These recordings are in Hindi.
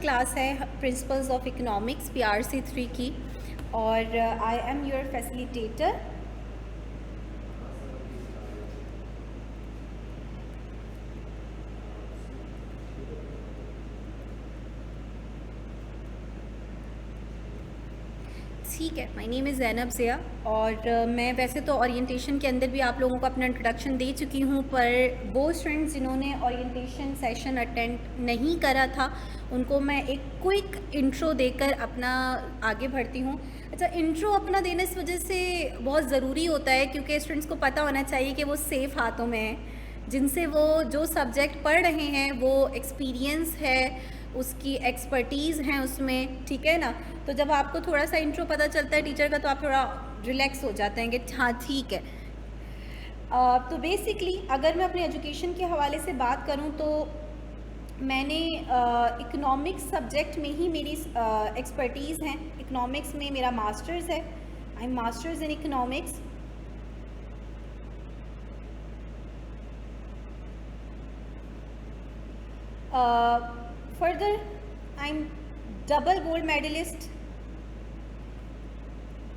क्लास है प्रिंसिपल्स ऑफ इकोनॉमिक्स PRC 3 की और आई एम योर फैसिलिटेटर। ठीक है, my name is Zainab Zia और मैं वैसे तो ओरिएंटेशन के अंदर भी आप लोगों को अपना इंट्रोडक्शन दे चुकी हूँ, पर वो स्टूडेंट्स जिन्होंने ओरिएंटेशन सेशन अटेंड नहीं करा था उनको मैं एक क्विक इंट्रो देकर अपना आगे बढ़ती हूँ। अच्छा, इंट्रो अपना देने इस वजह से बहुत ज़रूरी होता है क्योंकि स्टूडेंट्स को पता होना चाहिए कि वो सेफ़ हाथों में है, जिनसे वो जो सब्जेक्ट पढ़ रहे हैं वो एक्सपीरियंस है, उसकी एक्सपर्टीज़ हैं उसमें, ठीक है ना। तो जब आपको थोड़ा सा इंट्रो पता चलता है टीचर का तो आप थोड़ा रिलैक्स हो जाते हैं कि हाँ ठीक है। तो बेसिकली अगर मैं अपने एजुकेशन के हवाले से बात करूँ तो मैंने इकोनॉमिक्स सब्जेक्ट में ही मेरी एक्सपर्टीज़ हैं। इकोनॉमिक्स में मेरा मास्टर्स है, I am masters in economics. Further I am double gold medalist,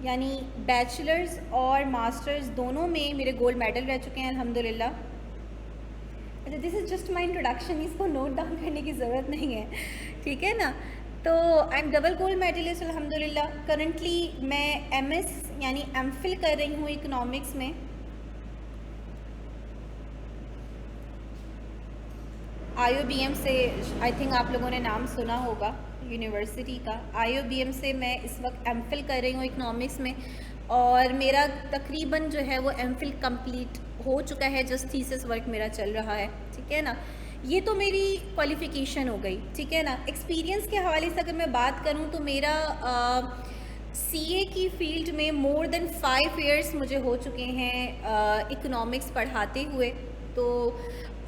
यानी बैचलर्स और मास्टर्स दोनों में मेरे गोल्ड मेडल रह चुके हैं अल्हम्दुलिल्लाह। अच्छा, this is just my introduction, इसको नोट डाउन करने की ज़रूरत नहीं है, ठीक है ना। तो I am double gold medalist अल्हम्दुलिल्लाह। करंटली मैं MS यानी MPhil कर रही हूँ इकोनॉमिक्स में। IOBM से आई थिंक आप लोगों ने नाम सुना होगा यूनिवर्सिटी का। IOBM से मैं इस वक्त MPhil कर रही हूँ इकोनॉमिक्स में और मेरा तकरीबन जो है वो MPhil कंप्लीट हो चुका है, जस्ट थीसिस वर्क मेरा चल रहा है, ठीक है ना। ये तो मेरी क्वालिफ़िकेशन हो गई, ठीक है ना। एक्सपीरियंस के हवाले से अगर मैं बात करूँ तो मेरा CA की फ़ील्ड में मोर देन 5 इयर्स मुझे हो चुके हैं इकोनॉमिक्स पढ़ाते हुए। तो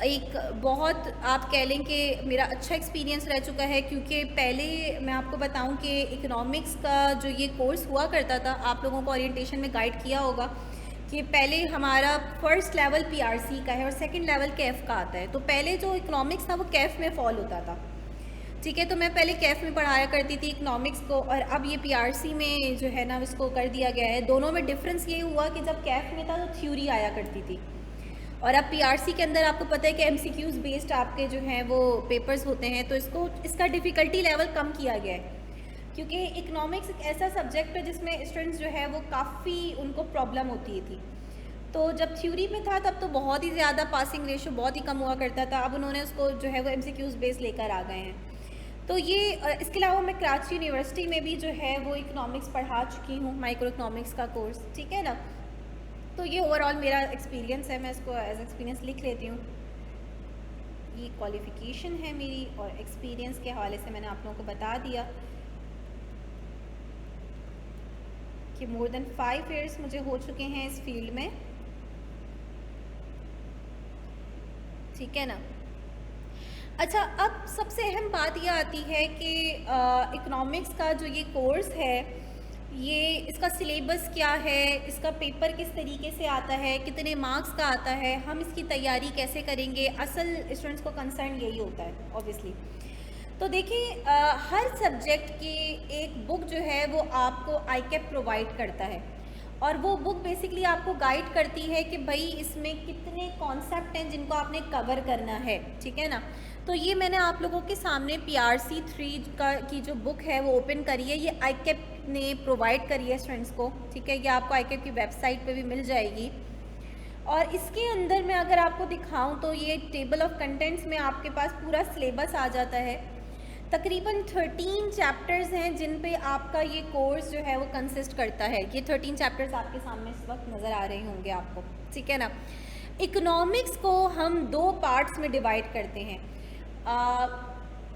एक बहुत आप कह लें कि मेरा अच्छा एक्सपीरियंस रह चुका है, क्योंकि पहले मैं आपको बताऊं कि इकोनॉमिक्स का जो ये कोर्स हुआ करता था, आप लोगों को ओरिएंटेशन में गाइड किया होगा कि पहले हमारा फर्स्ट लेवल PRC का है और सेकंड लेवल कैफ का आता है। तो पहले जो इकोनॉमिक्स था वो कैफ में फॉल होता था, ठीक है। तो मैं पहले कैफ में पढ़ाया करती थी इकोनॉमिक्स को और अब ये PRC में जो है ना इसको कर दिया गया है। दोनों में डिफरेंस ये हुआ कि जब कैफ में था तो थ्योरी आया करती थी और अब PRC के अंदर आपको पता है कि MCQs बेस्ड आपके जो हैं वो पेपर्स होते हैं, तो इसका डिफ़िकल्टी लेवल कम किया गया है क्योंकि इकोनॉमिक्स एक ऐसा सब्जेक्ट है जिसमें स्टूडेंट्स जो है वो काफ़ी उनको प्रॉब्लम होती थी। तो जब थ्योरी में था तब तो बहुत ही ज़्यादा पासिंग रेशो बहुत ही कम हुआ करता था, अब उन्होंने उसको जो है वो MCQs बेस्ड लेकर आ गए हैं। तो ये इसके अलावा मैं कराची यूनिवर्सिटी में भी जो है वो इकोनॉमिक्स पढ़ा चुकी हूँ, माइक्रो इकोनॉमिक्स का कोर्स, ठीक है ना। तो ये ओवरऑल मेरा एक्सपीरियंस है, मैं इसको एज एक्सपीरियंस लिख लेती हूँ। ये क्वालिफ़िकेशन है मेरी और एक्सपीरियंस के हवाले से मैंने आप लोगों को बता दिया कि मोर देन 5 इयर्स मुझे हो चुके हैं इस फील्ड में, ठीक है ना। अच्छा, अब सबसे अहम बात यह आती है कि इकोनॉमिक्स का जो ये कोर्स है, ये इसका सिलेबस क्या है, इसका पेपर किस तरीके से आता है, कितने मार्क्स का आता है, हम इसकी तैयारी कैसे करेंगे, असल स्टूडेंट्स को कंसर्न यही होता है ऑब्वियसली। तो देखिए, हर सब्जेक्ट की एक बुक जो है वो आपको ICAP प्रोवाइड करता है और वो बुक बेसिकली आपको गाइड करती है कि भाई इसमें कितने कॉन्सेप्ट हैं जिनको आपने कवर करना है, ठीक है ना। तो ये मैंने आप लोगों के सामने PRC 3 की जो बुक है वो ओपन करी है, ये ICAP ने प्रोवाइड करी है स्टूडेंट्स को, ठीक है। ये आपको ICAP की वेबसाइट पे भी मिल जाएगी और इसके अंदर मैं अगर आपको दिखाऊं तो ये टेबल ऑफ कंटेंट्स में आपके पास पूरा सिलेबस आ जाता है। तकरीबन 13 चैप्टर्स हैं जिन पे आपका ये कोर्स जो है वो कंसिस्ट करता है। ये 13 चैप्टर्स आपके सामने इस वक्त नज़र आ रहे होंगे आपको, ठीक है ना। इकोनॉमिक्स को हम 2 पार्ट्स में डिवाइड करते हैं।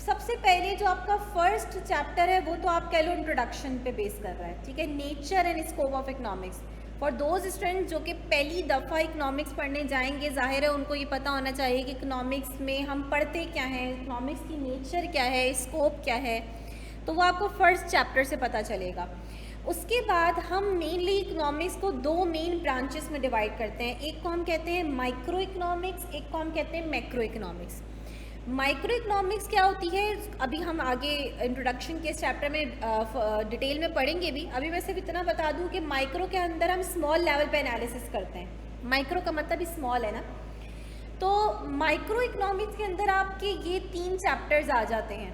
सबसे पहले जो आपका फर्स्ट चैप्टर है वो तो आप कह लो इंट्रोडक्शन पे बेस कर रहा है, ठीक है, nature and scope of economics. For those students जो कि पहली दफ़ा इकोनॉमिक्स पढ़ने जाएंगे, ज़ाहिर है उनको ये पता होना चाहिए कि इकोनॉमिक्स में हम पढ़ते क्या हैं, इकोनॉमिक्स की नेचर क्या है, स्कोप क्या है, तो वो आपको फर्स्ट चैप्टर से पता चलेगा। उसके बाद हम मेनली इकोनॉमिक्स को 2 मेन ब्रांचेस में डिवाइड करते हैं। एक को हम कहते हैं माइक्रो इकोनॉमिक्स, एक को हम कहते हैं मैक्रो इकोनॉमिक्स। माइक्रो इकोनॉमिक्स क्या होती है, अभी हम आगे इंट्रोडक्शन के इस चैप्टर में डिटेल में पढ़ेंगे भी। अभी मैं सिर्फ इतना बता दूं कि माइक्रो के अंदर हम स्मॉल लेवल पे एनालिसिस करते हैं। माइक्रो का मतलब ही स्मॉल है ना। तो माइक्रो इकोनॉमिक्स के अंदर आपके ये 3 चैप्टर्स आ जाते हैं।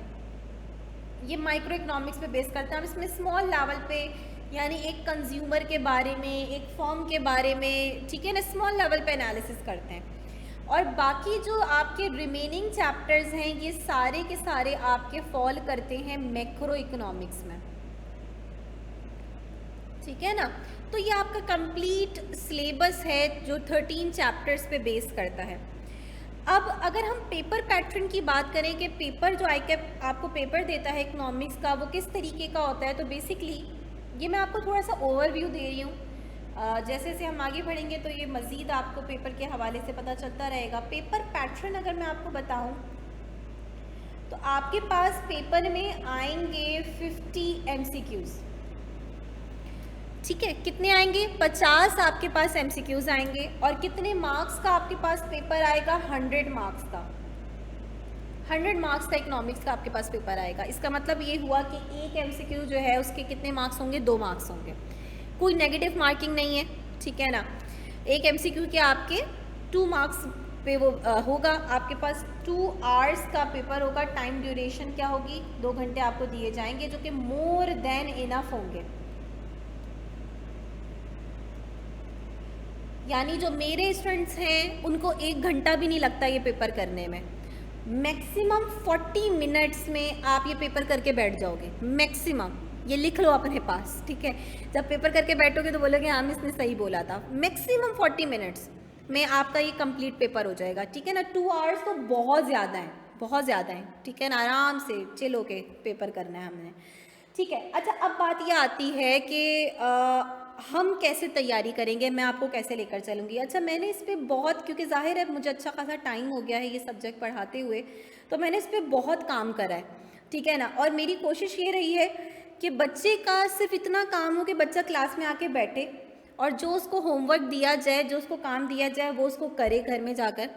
ये माइक्रो इकोनॉमिक्स पे बेस करते हैं। हम इसमें स्मॉल लेवल पे, यानी एक कंज्यूमर के बारे में, एक फर्म के बारे में, ठीक है ना, स्मॉल लेवल पे एनालिसिस करते हैं। और बाकी जो आपके रिमेनिंग चैप्टर्स हैं ये सारे के सारे आपके फॉल करते हैं मैक्रो इकोनॉमिक्स में, ठीक है ना। तो ये आपका कंप्लीट सिलेबस है जो 13 चैप्टर्स पे बेस करता है। अब अगर हम पेपर पैटर्न की बात करें कि पेपर जो आईकैप आपको पेपर देता है इकोनॉमिक्स का वो किस तरीके का होता है, तो बेसिकली ये मैं आपको थोड़ा सा ओवरव्यू दे रही हूँ। जैसे जैसे हम आगे बढ़ेंगे तो ये मज़ीद आपको पेपर के हवाले से पता चलता रहेगा। पेपर पैटर्न अगर मैं आपको बताऊं तो आपके पास पेपर में आएंगे 50 MCQs, ठीक है। कितने आएंगे? 50 आपके पास MCQs आएंगे। और कितने मार्क्स का आपके पास पेपर आएगा? 100 मार्क्स का। 100 मार्क्स का इकोनॉमिक्स का आपके पास पेपर आएगा। इसका मतलब ये हुआ कि एक MCQ जो है उसके कितने मार्क्स होंगे? 2 मार्क्स होंगे। कोई नेगेटिव मार्किंग नहीं है, ठीक है ना। एक MCQ के आपके 2 मार्क्स पे वो होगा। आपके पास 2 आवर्स का पेपर होगा। टाइम ड्यूरेशन क्या होगी? 2 घंटे आपको दिए जाएंगे, जो कि मोर देन इनफ होंगे। यानी जो मेरे स्टूडेंट्स हैं उनको 1 घंटा भी नहीं लगता ये पेपर करने में। मैक्सिमम 40 मिनट्स में आप ये पेपर करके बैठ जाओगे, मैक्सिमम। ये लिख लो अपने पास, ठीक है। जब पेपर करके बैठोगे तो बोलोगे हाँ मिस ने सही बोला था। मैक्सिमम 40 मिनट्स में आपका ये कंप्लीट पेपर हो जाएगा, ठीक है ना। 2 आवर्स तो बहुत ज़्यादा है, बहुत ज़्यादा है, ठीक है ना। आराम से चिल होके पेपर करना है हमने, ठीक है। अच्छा, अब बात ये आती है कि हम कैसे तैयारी करेंगे, मैं आपको कैसे लेकर चलूँगी। अच्छा, मैंने इस पर बहुत, क्योंकि ज़ाहिर है मुझे अच्छा खासा टाइम हो गया है ये सब्जेक्ट पढ़ाते हुए, तो मैंने इस पर बहुत काम करा है, ठीक है ना। और मेरी कोशिश ये रही है कि बच्चे का सिर्फ इतना काम हो कि बच्चा क्लास में आके बैठे और जो उसको होमवर्क दिया जाए, जो उसको काम दिया जाए वो उसको करे घर में जाकर,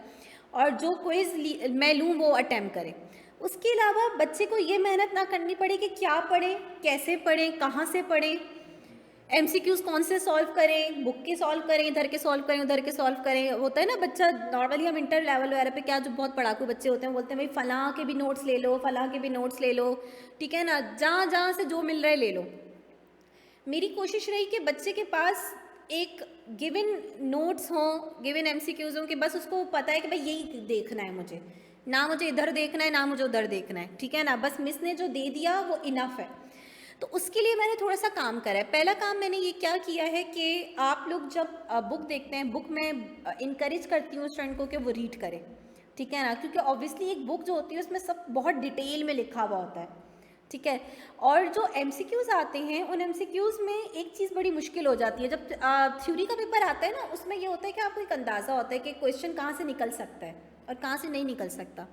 और जो क्विज़ मैं लूँ वो अटैम्प्ट करे। उसके अलावा बच्चे को ये मेहनत ना करनी पड़े कि क्या पढ़ें, कैसे पढ़ें, कहाँ से पढ़ें, MCQs कौन से सॉल्व करें, बुक के सॉल्व करें, इधर के सॉल्व करें, उधर के सॉल्व करें। होता है ना बच्चा, नॉर्मली हम इंटर लेवल वगैरह पे क्या, जो बहुत पढ़ाकू बच्चे होते हैं बोलते हैं भाई फलां के भी नोट्स ले लो, फलां के भी नोट्स ले लो, ठीक है ना, जहाँ जहाँ से जो मिल रहा है ले लो। मेरी कोशिश रही कि बच्चे के पास एक गिवन नोट्स हों, गिवन MCQs हों, कि बस उसको पता है कि भाई यही देखना है मुझे, ना मुझे इधर देखना है ना मुझे उधर देखना है, ठीक है ना। बस मिस ने जो दे दिया वो इनफ है। तो उसके लिए मैंने थोड़ा सा काम करा है। पहला काम मैंने ये क्या किया है कि आप लोग जब बुक देखते हैं, बुक में इनकरेज करती हूँ स्टूडेंट को कि वो रीड करें, ठीक है ना। क्योंकि ऑब्वियसली एक बुक जो होती है उसमें सब बहुत डिटेल में लिखा हुआ होता है, ठीक है। और जो MCQs आते हैं उन MCQs में एक चीज़ बड़ी मुश्किल हो जाती है। जब थ्योरी का पेपर आता है ना, उसमें ये होता है कि आपको एक अंदाज़ा होता है कि क्वेश्चन कहाँ से निकल सकता है और कहाँ से नहीं निकल सकता।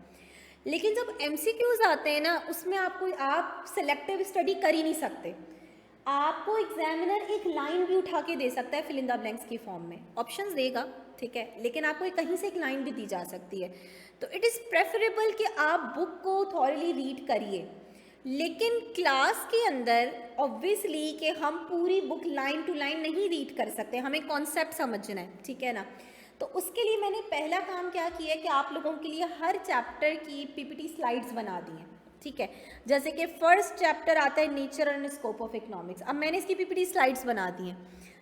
लेकिन जब MCQs आते हैं ना, उसमें आप सेलेक्टिव स्टडी कर ही नहीं सकते। आपको एग्जामिनर एक लाइन भी उठा के दे सकता है फिल इन द ब्लैंक्स की फॉर्म में, ऑप्शंस देगा, ठीक है, लेकिन आपको कहीं से एक लाइन भी दी जा सकती है। तो इट इज़ प्रेफरेबल कि आप बुक को थॉरली रीड करिए। लेकिन क्लास के अंदर ऑब्वियसली कि हम पूरी बुक लाइन टू लाइन नहीं रीड कर सकते, हमें कॉन्सेप्ट समझना है, ठीक है ना। तो उसके लिए मैंने पहला काम क्या किया कि आप लोगों के लिए हर चैप्टर की PPT स्लाइड्स बना दी हैं, ठीक है। जैसे कि फर्स्ट चैप्टर आता है nature and scope of economics, अब मैंने इसकी PPT स्लाइड्स बना दी हैं,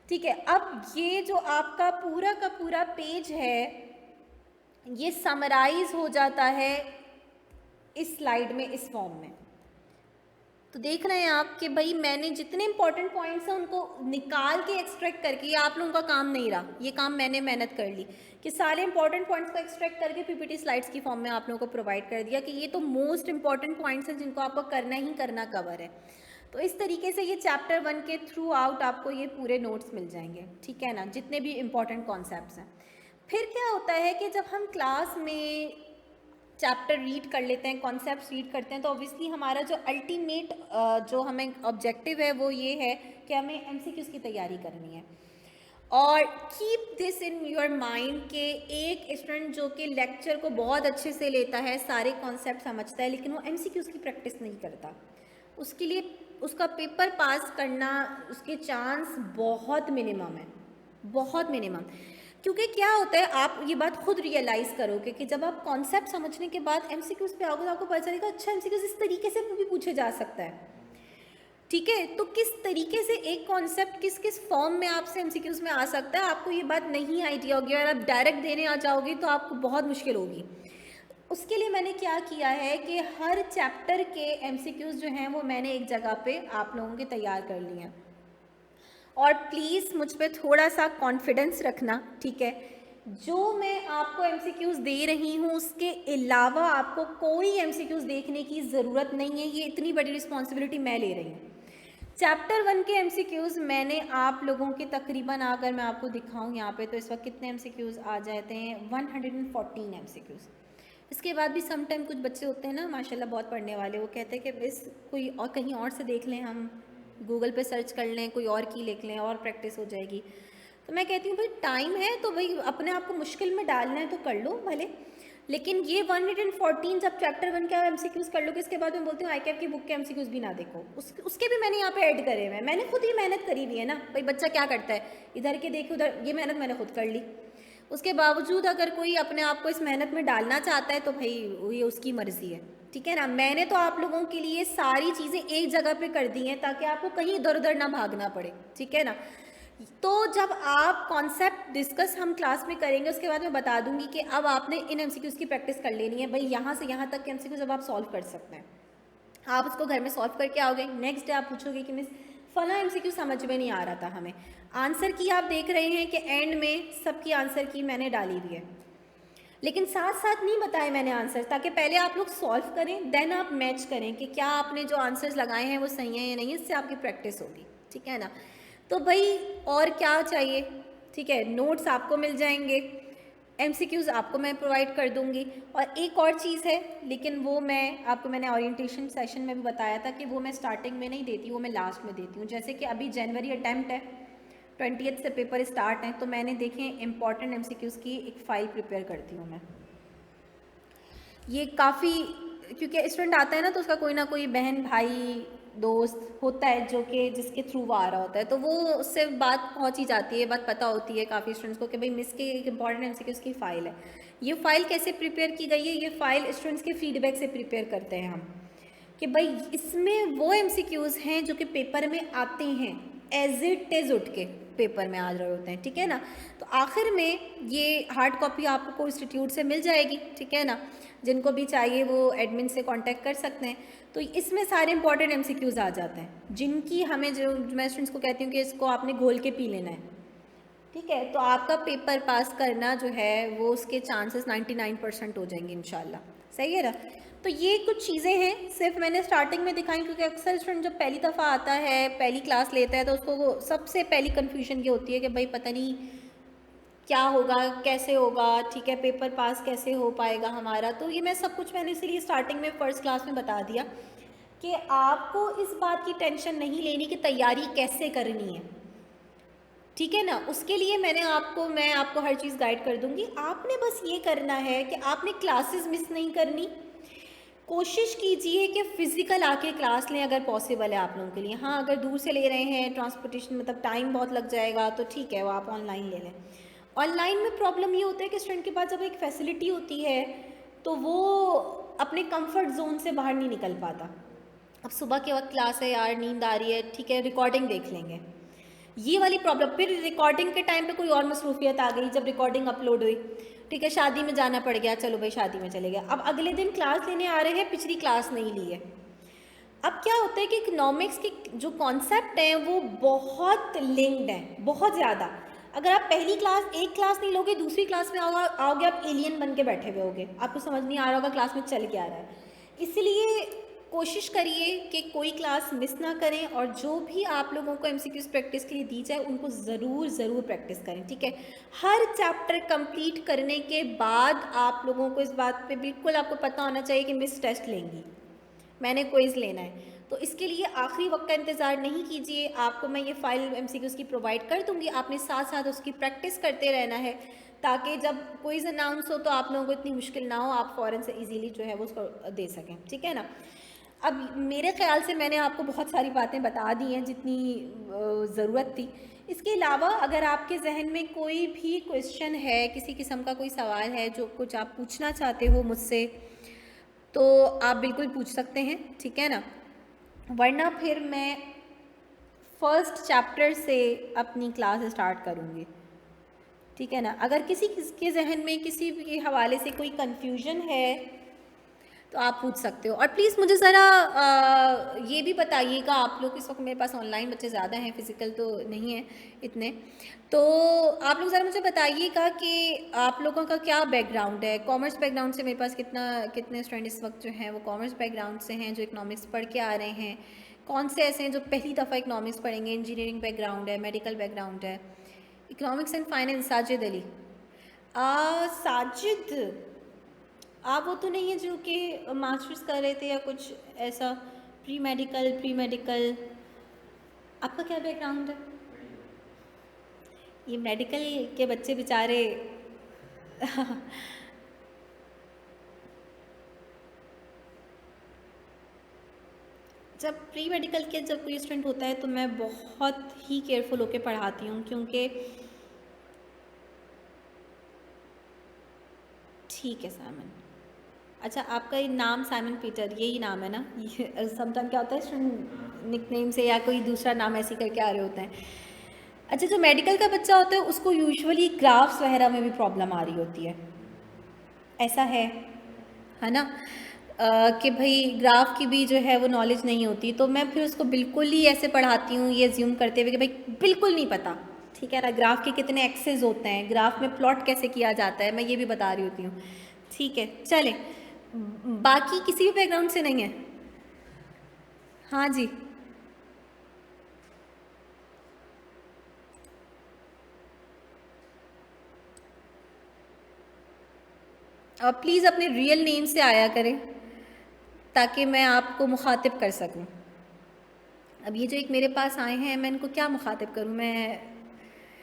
ठीक है। अब ये जो आपका पूरा का पूरा पेज है ये समराइज हो जाता है इस स्लाइड में, इस फॉर्म में। तो देख रहे हैं आप कि भाई मैंने जितने इंपॉर्टेंट पॉइंट्स हैं उनको निकाल के एक्सट्रैक्ट करके, ये आप लोगों का काम नहीं रहा, ये काम मैंने मेहनत कर ली कि सारे इंपॉर्टेंट पॉइंट्स को एक्सट्रैक्ट करके PPT स्लाइड्स की फॉर्म में आप लोगों को प्रोवाइड कर दिया कि ये तो मोस्ट इंपॉर्टेंट पॉइंट्स हैं जिनको आपको करना ही करना कवर है। तो इस तरीके से ये चैप्टर 1 के थ्रू आउट आपको ये पूरे नोट्स मिल जाएंगे, ठीक है ना, जितने भी इंपॉर्टेंट कॉन्सेप्ट्स हैं। फिर क्या होता है कि जब हम क्लास में चैप्टर रीड कर लेते हैं, कॉन्सेप्ट्स रीड करते हैं, तो ऑब्वियसली हमारा जो अल्टीमेट जो हमें ऑब्जेक्टिव है वो ये है कि हमें MCQs की तैयारी करनी है। और keep this in your mind के एक स्टूडेंट जो कि लेक्चर को बहुत अच्छे से लेता है, सारे कॉन्सेप्ट समझता है, लेकिन वो एमसीक्यूज़ की प्रैक्टिस नहीं करता, उसके लिए उसका पेपर पास करना उसके चांस बहुत मिनिमम है, बहुत मिनिमम। क्योंकि क्या होता है, आप ये बात खुद रियलाइज़ करोगे कि जब आप कॉन्सेप्ट समझने के बाद एमसीक्यूज़ पे आओगे तो आपको पता चलेगा अच्छा एमसीक्यूज़ इस तरीके से भी पूछे जा सकता है। ठीक है, तो किस तरीके से एक कॉन्सेप्ट किस किस फॉर्म में आपसे एमसीक्यूज़ में आ सकता है, आपको ये बात नहीं आइडिया होगी, और आप डायरेक्ट देने आ जाओगे तो आपको बहुत मुश्किल होगी। उसके लिए मैंने क्या किया है कि हर चैप्टर के एमसीक्यूज़ जो हैं वो मैंने एक जगह पे आप लोगों के तैयार कर लिए हैं। और प्लीज़ मुझ पे थोड़ा सा कॉन्फिडेंस रखना, ठीक है। जो मैं आपको एमसीक्यूज़ दे रही हूँ उसके अलावा आपको कोई एमसीक्यूज़ देखने की ज़रूरत नहीं है, ये इतनी बड़ी रिस्पॉन्सिबिलिटी मैं ले रही हूँ। चैप्टर 1 के एमसीक्यूज़ मैंने आप लोगों के तकरीबन, अगर मैं आपको दिखाऊँ यहाँ पे, तो इस वक्त कितने एमसीक्यूज़ आ जाते हैं, 114 एमसीक्यूज़। इसके बाद भी सम टाइम कुछ बच्चे होते हैं ना माशाल्लाह बहुत पढ़ने वाले, वो कहते हैं कि बस कोई और कहीं और से देख लें, हम गूगल पे सर्च कर लें, कोई और की लिख लें और प्रैक्टिस हो जाएगी। तो मैं कहती हूँ भाई टाइम है तो भाई अपने आप को मुश्किल में डालना है तो कर लो भले, लेकिन ये 114 जब चैप्टर 1 के एमसीक्यूज़ कर लो, इसके बाद मैं बोलती हूँ आईकैप की बुक के एमसीक्यूज़ भी ना देखो, उसके भी मैंने यहाँ पे ऐड करे हुए हैं, मैंने खुद ही मेहनत करी हुई है ना भाई। बच्चा क्या करता है, इधर के देखे उधर, ये मेहनत मैंने खुद कर ली। उसके बावजूद अगर कोई अपने आप को इस मेहनत में डालना चाहता है तो भाई ये उसकी मर्ज़ी है, ठीक है ना। मैंने तो आप लोगों के लिए सारी चीज़ें एक जगह पे कर दी हैं ताकि आपको कहीं इधर उधर ना भागना पड़े, ठीक है ना। तो जब आप कॉन्सेप्ट डिस्कस हम क्लास में करेंगे उसके बाद मैं बता दूंगी कि अब आपने इन एमसीक्यूज़ की प्रैक्टिस कर लेनी है भाई, यहाँ से यहाँ तक के एमसीक्यूज़ अब आप सॉल्व कर सकते हैं, आप उसको घर में सॉल्व करके आओगे। नेक्स्ट डे आप पूछोगे कि मिस फला एमसीक्यू समझ में नहीं आ रहा था हमें, आंसर की आप देख रहे हैं कि एंड में सबकी आंसर की मैंने डाली हुई है, लेकिन साथ साथ नहीं बताए मैंने आंसर, ताकि पहले आप लोग सॉल्व करें देन आप मैच करें कि क्या आपने जो आंसर्स लगाए हैं वो सही हैं या नहीं, इससे आपकी प्रैक्टिस होगी, ठीक है ना। तो भाई और क्या चाहिए, ठीक है, नोट्स आपको मिल जाएंगे, एमसीक्यूज़ आपको मैं प्रोवाइड कर दूंगी। और एक और चीज़ है, लेकिन वो मैं आपको मैंने ओरिएंटेशन सेशन में भी बताया था कि वो मैं स्टार्टिंग में नहीं देती, वो मैं लास्ट में देती हूँ। जैसे कि अभी जनवरी अटैम्प्ट है, 20th से पेपर स्टार्ट हैं, तो मैंने देखें इंपॉर्टेंट एमसीक्यूज़ की एक फ़ाइल प्रिपेयर करती हूँ मैं। ये काफ़ी, क्योंकि स्टूडेंट आता है ना तो उसका कोई ना कोई बहन भाई दोस्त होता है जो कि जिसके थ्रू वो आ रहा होता है, तो वो उससे बात पहुंच ही जाती है, बात पता होती है काफ़ी स्टूडेंट्स को कि भाई मिस के एक इंपॉर्टेंट एमसीक्यूज़ की फ़ाइल है। ये फ़ाइल कैसे प्रिपेयर की गई है, ये फ़ाइल स्टूडेंट्स के फीडबैक से प्रिपेयर करते हैं हम, कि भाई इसमें वो एमसीक्यूज़ हैं जो कि पेपर में आते हैं, एज इट इज़ उठ के पेपर में आ रहे होते हैं, ठीक है ना। तो आखिर में ये हार्ड कॉपी आपको इंस्टीट्यूट से मिल जाएगी, ठीक है ना, जिनको भी चाहिए वो एडमिन से कांटेक्ट कर सकते हैं। तो इसमें सारे इंपॉर्टेंट एमसीक्यूज़ आ जाते हैं जिनकी हमें, जो मैं स्टूडेंट्स को कहती हूँ कि इसको आपने घोल के पी लेना है, ठीक है। तो आपका पेपर पास करना जो है वो उसके चांसेस 99% हो जाएंगे इंशाल्लाह, सही है ना। तो ये कुछ चीज़ें हैं सिर्फ मैंने स्टार्टिंग में दिखाई, क्योंकि अक्सर स्टूडेंट जब पहली दफ़ा आता है, पहली क्लास लेता है, तो उसको सबसे पहली कन्फ्यूजन ये होती है कि भाई पता नहीं क्या होगा, कैसे होगा, ठीक है, पेपर पास कैसे हो पाएगा हमारा। तो ये मैं सब कुछ मैंने इसीलिए स्टार्टिंग में फ़र्स्ट क्लास में बता दिया कि आपको इस बात की टेंशन नहीं लेनी कि तैयारी कैसे करनी है, ठीक है ना। उसके लिए मैं आपको हर चीज़ गाइड कर दूंगी, आपने बस ये करना है कि आपने क्लासेस मिस नहीं करनी। कोशिश कीजिए कि फ़िज़िकल आके क्लास लें अगर पॉसिबल है आप लोगों के लिए। हाँ, अगर दूर से ले रहे हैं, ट्रांसपोर्टेशन मतलब टाइम बहुत लग जाएगा, तो ठीक है वो आप ऑनलाइन ले लें। ऑनलाइन में प्रॉब्लम ये होता है कि स्टूडेंट के पास जब एक फैसिलिटी होती है तो वो अपने कंफर्ट जोन से बाहर नहीं निकल पाता। अब सुबह के वक्त क्लास है यार, नींद आ रही है, ठीक है रिकॉर्डिंग देख लेंगे, ये वाली प्रॉब्लम। फिर रिकॉर्डिंग के टाइम पे कोई और मसरूफियत आ गई, जब रिकॉर्डिंग अपलोड हुई, ठीक है शादी में जाना पड़ गया, चलो भाई शादी में चले गए, अब अगले दिन क्लास लेने आ रहे हैं, पिछली क्लास नहीं ली है। अब क्या होता है कि इकोनॉमिक्स के जो कॉन्सेप्ट हैं वो बहुत लिंक्ड हैं, बहुत ज़्यादा। अगर आप पहली क्लास एक क्लास नहीं लोगे, दूसरी क्लास में आओगे आप एलियन बन के बैठे हुए होगे, आपको समझ नहीं आ रहा होगा क्लास में चल क्या रहा है। इसलिए कोशिश करिए कि कोई क्लास मिस ना करें, और जो भी आप लोगों को एमसीक्यूज़ प्रैक्टिस के लिए दी जाए उनको ज़रूर प्रैक्टिस करें, ठीक है। हर चैप्टर कंप्लीट करने के बाद आप लोगों को इस बात पे बिल्कुल आपको पता होना चाहिए कि मिस टेस्ट लेंगी, मैंने क्विज़ लेना है, तो इसके लिए आखिरी वक्त का इंतज़ार नहीं कीजिए, आपको मैं ये फ़ाइल MCQs की प्रोवाइड कर दूँगी, आपने साथ साथ उसकी प्रैक्टिस करते रहना है ताकि जब क्विज़ अनाउंस हो तो आप लोगों को इतनी मुश्किल ना हो, आप फ़ौरन से इजीली जो है वो उसको दे सकें, ठीक है ना। अब मेरे ख़्याल से मैंने आपको बहुत सारी बातें बता दी हैं जितनी ज़रूरत थी। इसके अलावा अगर आपके जहन में कोई भी क्वेश्चन है, किसी किस्म का कोई सवाल है जो कुछ आप पूछना चाहते हो मुझसे, तो आप बिल्कुल पूछ सकते हैं, ठीक है ना। वरना फिर मैं फर्स्ट चैप्टर से अपनी क्लास स्टार्ट करूँगी, ठीक है ना। अगर किसी के जहन में किसी भी हवाले से कोई कन्फ्यूजन है तो आप पूछ सकते हो। और प्लीज़ मुझे ज़रा ये भी बताइएगा, आप लोग इस वक्त मेरे पास ऑनलाइन बच्चे ज़्यादा हैं, फ़िज़िकल तो नहीं है इतने, तो आप लोग ज़रा मुझे बताइएगा कि आप लोगों का क्या बैकग्राउंड है। कॉमर्स बैकग्राउंड से मेरे पास कितने स्टूडेंट इस वक्त जो हैं वो कॉमर्स बैकग्राउंड से हैं, जो इकनॉमिक्स पढ़ के आ रहे हैं। कौन से ऐसे हैं जो पहली दफ़ा इकनॉमिक्स पढ़ेंगे, इंजीनियरिंग बैकग्राउंड है, मेडिकल बैकग्राउंड है। Economics and finance, Sajid Ali. Sajid, आप वो तो नहीं है जो कि मास्टर्स कर रहे थे या कुछ ऐसा, प्री मेडिकल, आपका क्या बैकग्राउंड है? ये मेडिकल के बच्चे बेचारे जब प्री मेडिकल के जब कोई स्टूडेंट होता है तो मैं बहुत ही केयरफुल होकर पढ़ाती हूँ, क्योंकि ठीक है साइमन, अच्छा आपका ये नाम साइमन पीटर यही नाम है ना? ये समटाइम क्या होता है स्टूडेंट निकनेम से या कोई दूसरा नाम ऐसे करके आ रहे होते हैं। अच्छा, जो मेडिकल का बच्चा होता है उसको यूजुअली ग्राफ्स वगैरह में भी प्रॉब्लम आ रही होती है, ऐसा है ना। कि भाई ग्राफ की भी जो है वो नॉलेज नहीं होती, तो मैं फिर उसको बिल्कुल ही ऐसे पढ़ाती हूँ ये ज्यूम करते हुए कि भाई बिल्कुल नहीं पता, ठीक है ना। ग्राफ के कितने एक्सेस होते हैं, ग्राफ में प्लॉट कैसे किया जाता है, मैं ये भी बता रही होती हूँ, ठीक है। चले, बाकी किसी भी बैकग्राउंड से नहीं है? हाँ जी, और प्लीज़ अपने रियल नेम से आया करें ताकि मैं आपको मुखातिब कर सकूं। अब ये जो एक मेरे पास आए हैं, मैं इनको क्या मुखातिब करूं मैं,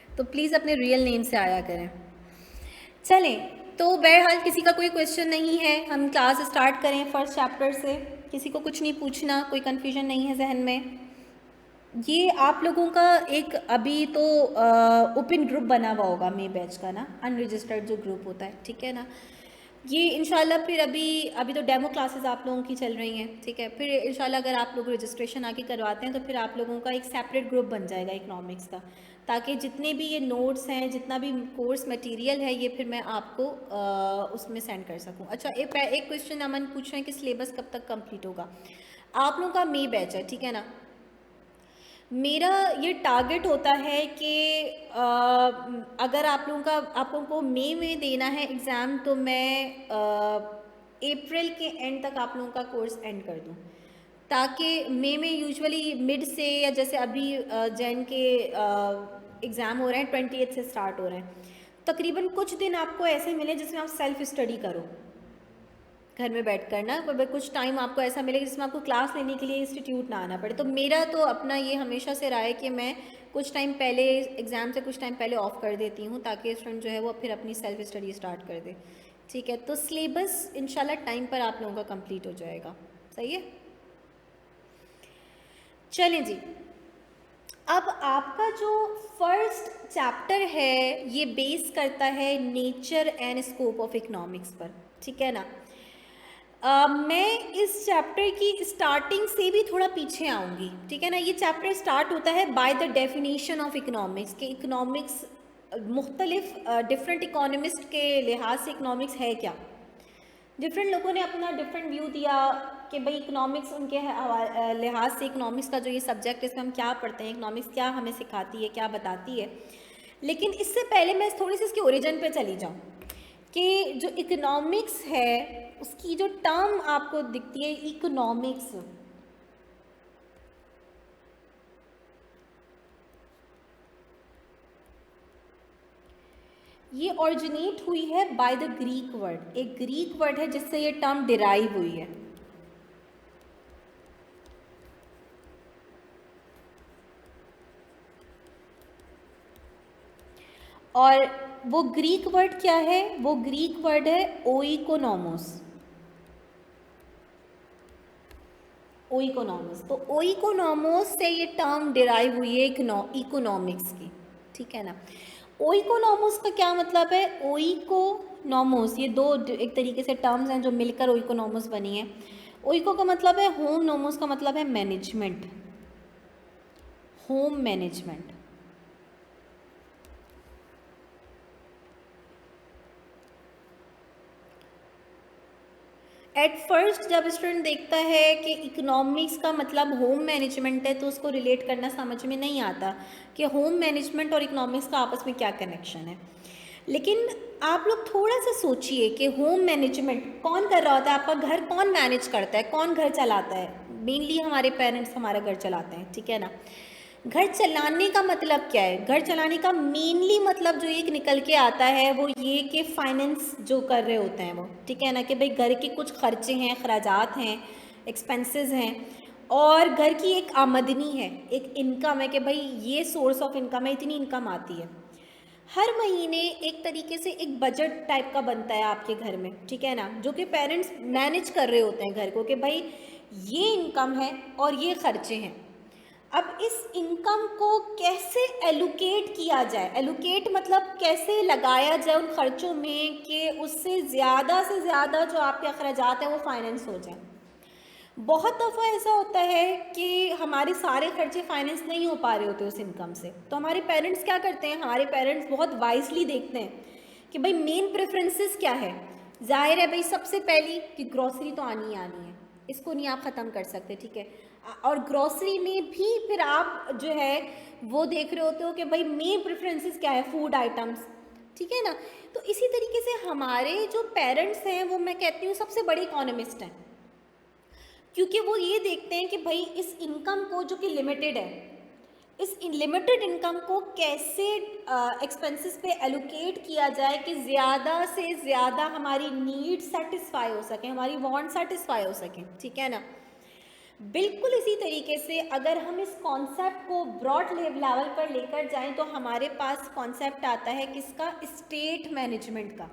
तो प्लीज़ अपने रियल नेम से आया करें। चलें, तो बहरहाल किसी का कोई क्वेश्चन नहीं है, हम क्लास स्टार्ट करें फर्स्ट चैप्टर से। किसी को कुछ नहीं पूछना, कोई कन्फ्यूजन नहीं है जहन में। ये आप लोगों का एक अभी तो ओपन ग्रुप बना हुआ होगा मे बैच का ना, अनरजिस्टर्ड जो ग्रुप होता है, ठीक है ना। ये इंशाल्लाह फिर अभी तो डेमो क्लासेस आप लोगों की चल रही हैं, ठीक है। फिर इंशाल्लाह अगर आप लोग रजिस्ट्रेशन आके करवाते हैं तो फिर आप लोगों का एक सेपरेट ग्रुप बन जाएगा इकनॉमिक्स का, ताकि जितने भी ये नोट्स हैं, जितना भी कोर्स मटेरियल है, ये फिर मैं आपको उसमें सेंड कर सकूं। अच्छा, एक क्वेश्चन अमन पूछ रहे हैं कि सिलेबस कब तक कंप्लीट होगा। आप लोगों का मई बैच है, ठीक है ना। मेरा ये टारगेट होता है कि अगर आप लोगों को मई में देना है एग्ज़ाम, तो मैं अप्रैल के एंड तक आप लोगों का कोर्स एंड कर दूं, ताकि मई में यूजुअली मिड से, या जैसे अभी जैन के एग्ज़ाम हो रहे हैं 28 से स्टार्ट हो रहे हैं, तकरीबन कुछ दिन आपको ऐसे मिले जिसमें आप सेल्फ स्टडी करो घर में बैठ कर ना, कुछ टाइम आपको ऐसा मिलेगा जिसमें आपको क्लास लेने के लिए इंस्टीट्यूट ना आना पड़े। तो मेरा तो अपना ये हमेशा से रहा है कि मैं कुछ टाइम पहले एग्ज़ाम से कुछ टाइम पहले ऑफ कर देती हूँ, ताकि स्टूडेंट जो है वो फिर अपनी सेल्फ स्टडी स्टार्ट कर दे, ठीक है। तो सिलेबस इंशाल्लाह टाइम पर आप लोगों का कंप्लीट हो जाएगा, सही है। चलें जी, अब आपका जो फर्स्ट चैप्टर है ये बेस करता है nature and scope of economics पर, ठीक है ना। मैं इस चैप्टर की स्टार्टिंग से भी थोड़ा पीछे आऊँगी, ठीक है ना। ये चैप्टर स्टार्ट होता है by the definition of economics, कि इकोनॉमिक्स मुख्तलिफ डिफरेंट इकोनॉमिस्ट के लिहाज से इकोनॉमिक्स है क्या। डिफरेंट लोगों ने अपना डिफरेंट व्यू दिया कि भाई इकोनॉमिक्स उनके लिहाज से, इकोनॉमिक्स का जो ये सब्जेक्ट है इसमें हम क्या पढ़ते हैं, इकोनॉमिक्स क्या हमें सिखाती है, क्या बताती है। लेकिन इससे पहले मैं थोड़ी सी इसके ओरिजिन पे चली जाऊँ कि जो इकोनॉमिक्स है उसकी जो टर्म आपको दिखती है इकोनॉमिक्स, ये ओरिजिनेट हुई है बाय द ग्रीक वर्ड। एक ग्रीक वर्ड है जिससे ये टर्म डिराइव हुई है। और वो ग्रीक वर्ड क्या है? वो ग्रीक वर्ड है ओइकोनोमोस। ओइकोनॉमिक्स, तो ओइकोनॉमोस से ये टर्म डिराइव हुई है इकोनॉमिक्स की, ठीक है ना। ओइकोनॉमोस का क्या मतलब है? ओइकोनॉमोस, ये दो एक तरीके से टर्म्स हैं जो मिलकर ओइकोनॉमोस बनी है। ओइको का मतलब है होम, नोमोस का मतलब है management, home management. At first जब स्टूडेंट देखता है कि इकोनॉमिक्स का मतलब होम मैनेजमेंट है, तो उसको रिलेट करना समझ में नहीं आता कि होम मैनेजमेंट और इकोनॉमिक्स का आपस में क्या कनेक्शन है। लेकिन आप लोग थोड़ा सा सोचिए कि होम मैनेजमेंट कौन कर रहा होता है? आपका घर कौन मैनेज करता है, कौन घर चलाता है? मेनली हमारे पेरेंट्स हमारा घर चलाते हैं, ठीक है ना। घर चलाने का मतलब क्या है? घर चलाने का मेनली मतलब जो एक निकल के आता है वो ये कि फाइनेंस जो कर रहे होते हैं वो, ठीक है ना, कि भाई घर के कुछ खर्चे हैं, खर्चात हैं, एक्सपेंसेस हैं, और घर की एक आमदनी है, एक इनकम है कि भाई ये सोर्स ऑफ इनकम है, इतनी इनकम आती है। हर महीने एक तरीके से एक बजट टाइप का बनता है आपके घर में, ठीक है ना, जो कि पेरेंट्स मैनेज कर रहे होते हैं घर को कि भाई ये इनकम है और ये खर्चे हैं। अब इस इनकम को कैसे एलोकेट किया जाए? एलोकेट मतलब कैसे लगाया जाए उन खर्चों में कि उससे ज़्यादा से ज़्यादा जो आपके अखराजात हैं वो फाइनेंस हो जाए। बहुत दफ़ा ऐसा होता है कि हमारे सारे खर्चे फाइनेंस नहीं हो पा रहे होते उस इनकम से, तो हमारे पेरेंट्स क्या करते हैं? हमारे पेरेंट्स बहुत वाइजली देखते हैं कि भाई मेन प्रेफरेंसेस क्या है। जाहिर है भाई, सबसे पहली कि ग्रॉसरी तो आनी ही आनी है, इसको नहीं आप ख़त्म कर सकते, ठीक है। और ग्रॉसरी में भी फिर आप जो है वो देख रहे होते हो कि भाई मेन प्रेफरेंसेस क्या है, फूड आइटम्स, ठीक है ना। तो इसी तरीके से हमारे जो पेरेंट्स हैं वो, मैं कहती हूँ, सबसे बड़े इकोनॉमिस्ट हैं, क्योंकि वो ये देखते हैं कि भाई इस इनकम को जो कि लिमिटेड है, इस लिमिटेड इनकम को कैसे एक्सपेंसेस पे एलोकेट किया जाए कि ज़्यादा से ज़्यादा हमारी नीड सेटिस्फाई हो सके, हमारी वांट सेटिस्फाई हो सके, ठीक है ना। बिल्कुल इसी तरीके से अगर हम इस कॉन्सेप्ट को ब्रॉड लेवल पर लेकर जाएं तो हमारे पास कॉन्सेप्ट आता है किसका? स्टेट मैनेजमेंट का।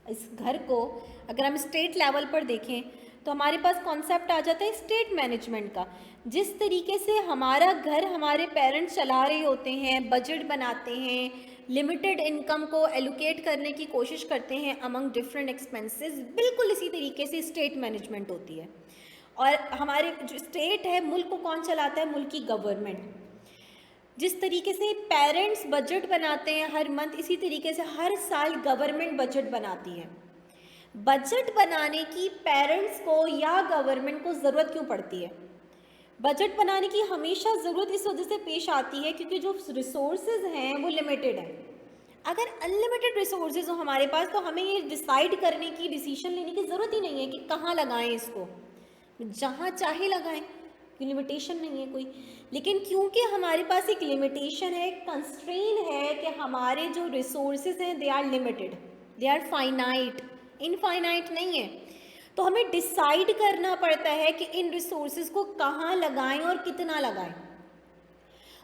इस घर को अगर हम स्टेट लेवल पर देखें तो हमारे पास कॉन्सेप्ट आ जाता है स्टेट मैनेजमेंट का। जिस तरीके से हमारा घर हमारे पेरेंट्स चला रहे होते हैं, बजट बनाते हैं, लिमिटेड इनकम को एलोकेट करने की कोशिश करते हैं अमंग डिफरेंट एक्सपेंसेस, बिल्कुल इसी तरीके से स्टेट मैनेजमेंट होती है। और हमारे जो स्टेट है, मुल्क को कौन चलाता है? मुल्क की गवर्नमेंट। जिस तरीके से पेरेंट्स बजट बनाते हैं हर मंथ, इसी तरीके से हर साल गवर्नमेंट बजट बनाती है। बजट बनाने की पेरेंट्स को या गवर्नमेंट को ज़रूरत क्यों पड़ती है? बजट बनाने की हमेशा ज़रूरत इस वजह से पेश आती है क्योंकि जो रिसोर्सेज हैं वो लिमिटेड हैं। अगर अनलिमिटेड रिसोर्सेज हो हमारे पास तो हमें ये डिसाइड करने की, डिसीजन लेने की ज़रूरत ही नहीं है कि कहाँ लगाएं इसको, जहाँ चाहे लगाएं, कोई लिमिटेशन नहीं है कोई। लेकिन क्योंकि हमारे पास एक लिमिटेशन है, एक कंस्ट्रेन है कि हमारे जो रिसोर्सेज हैं they are limited, they are finite, infinite नहीं है, तो हमें डिसाइड करना पड़ता है कि इन रिसोर्सेज को कहाँ लगाएं और कितना लगाएं।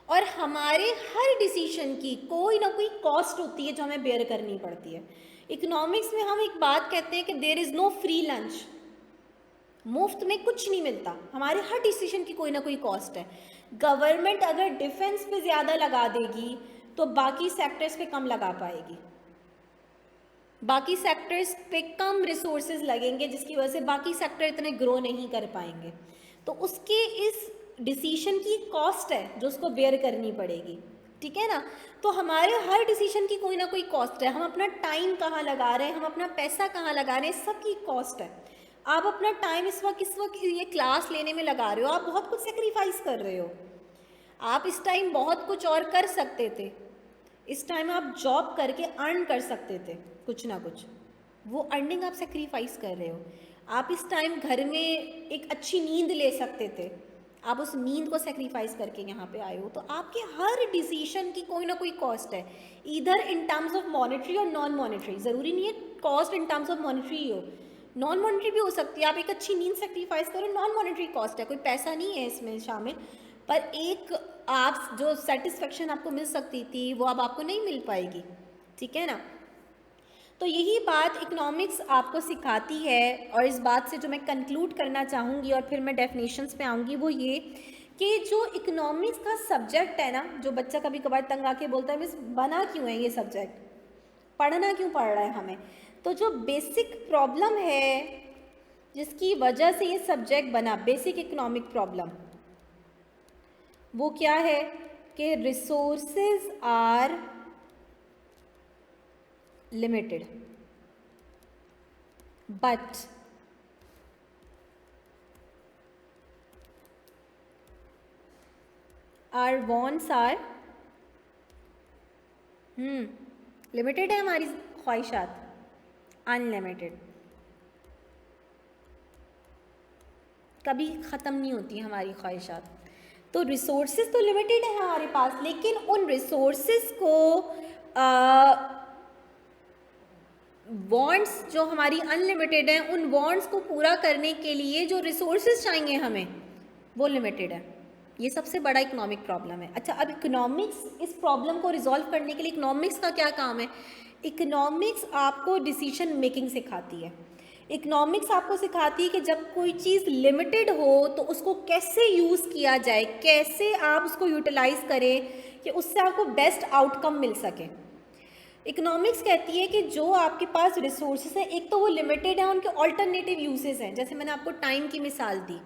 और हमारे हर डिसीजन की कोई ना कोई कॉस्ट होती है जो हमें बेयर करनी पड़ती है। इकोनॉमिक्स में हम एक बात कहते हैं कि there is no free lunch, मुफ्त में कुछ नहीं मिलता, हमारे हर डिसीजन की कोई ना कोई कॉस्ट है। गवर्नमेंट अगर डिफेंस पे ज़्यादा लगा देगी तो बाकी सेक्टर्स पे कम लगा पाएगी, बाकी सेक्टर्स पे कम रिसोर्सेज लगेंगे जिसकी वजह से बाकी सेक्टर इतने ग्रो नहीं कर पाएंगे, तो उसके इस डिसीजन की कॉस्ट है जो उसको बेयर करनी पड़ेगी, ठीक है ना। तो हमारे हर डिसीजन की कोई ना कोई कॉस्ट है, हम अपना टाइम कहाँ लगा रहे हैं, हम अपना पैसा कहाँ लगा रहे हैं, सबकी कॉस्ट है। आप अपना टाइम इस वक्त ये क्लास लेने में लगा रहे हो, आप बहुत कुछ सेक्रीफाइस कर रहे हो। आप इस टाइम बहुत कुछ और कर सकते थे, इस टाइम आप जॉब करके अर्न कर सकते थे कुछ ना कुछ, वो अर्निंग आप सेक्रीफाइस कर रहे हो। आप इस टाइम घर में एक अच्छी नींद ले सकते थे, आप उस नींद को सेक्रीफाइस करके यहाँ पे आए हो। तो आपके हर डिसीजन की कोई ना कोई कॉस्ट है, इधर इन टर्म्स ऑफ मॉनेटरी और नॉन मॉनेटरी। ज़रूरी नहीं है cost in terms of monetary ही हो, नॉन मॉनेटरी भी हो सकती है। आप एक अच्छी नींद सेक्रीफाइस करो, नॉन मॉनेटरी कॉस्ट है, कोई पैसा नहीं है इसमें शामिल, पर एक आप जो सेटिस्फेक्शन आपको मिल सकती थी वो अब आपको नहीं मिल पाएगी, ठीक है ना। तो यही बात इकोनॉमिक्स आपको सिखाती है, और इस बात से जो मैं कंक्लूड करना चाहूँगी और फिर मैं डेफिनेशंस पे आऊँगी वो ये कि जो इकोनॉमिक्स का सब्जेक्ट है ना, जो बच्चा कभी कभार तंग आके बोलता है मिस बना क्यों है ये सब्जेक्ट, पढ़ना क्यों पड़ रहा है हमें, तो जो बेसिक प्रॉब्लम है जिसकी वजह से ये सब्जेक्ट बना, बेसिक इकोनॉमिक प्रॉब्लम, वो क्या है कि resources are limited but are wants are limited है, हमारी ख्वाहिशात अनलिमिटेड, कभी ख़त्म नहीं होती हमारी ख्वाहिशात। तो रिसोर्सेज तो लिमिटेड है हमारे पास, लेकिन उन रिसोर्सेज को वांट्स जो हमारी अनलिमिटेड है, उन वांट्स को पूरा करने के लिए जो रिसोर्सेज चाहिए हमें वो लिमिटेड है। ये सबसे बड़ा इकोनॉमिक प्रॉब्लम है। अच्छा, अब इकोनॉमिक्स इस प्रॉब्लम को रिजॉल्व करने के लिए इकोनॉमिक्स का क्या काम है? इकोनॉमिक्स आपको डिसीजन मेकिंग सिखाती है। इकोनॉमिक्स आपको सिखाती है कि जब कोई चीज़ लिमिटेड हो तो उसको कैसे यूज़ किया जाए, कैसे आप उसको यूटिलाइज करें कि उससे आपको बेस्ट आउटकम मिल सके। इकोनॉमिक्स कहती है कि जो आपके पास रिसोर्सेज हैं, एक तो वो लिमिटेड है, उनके ऑल्टरनेटिव यूजेस हैं। जैसे मैंने आपको टाइम की मिसाल दी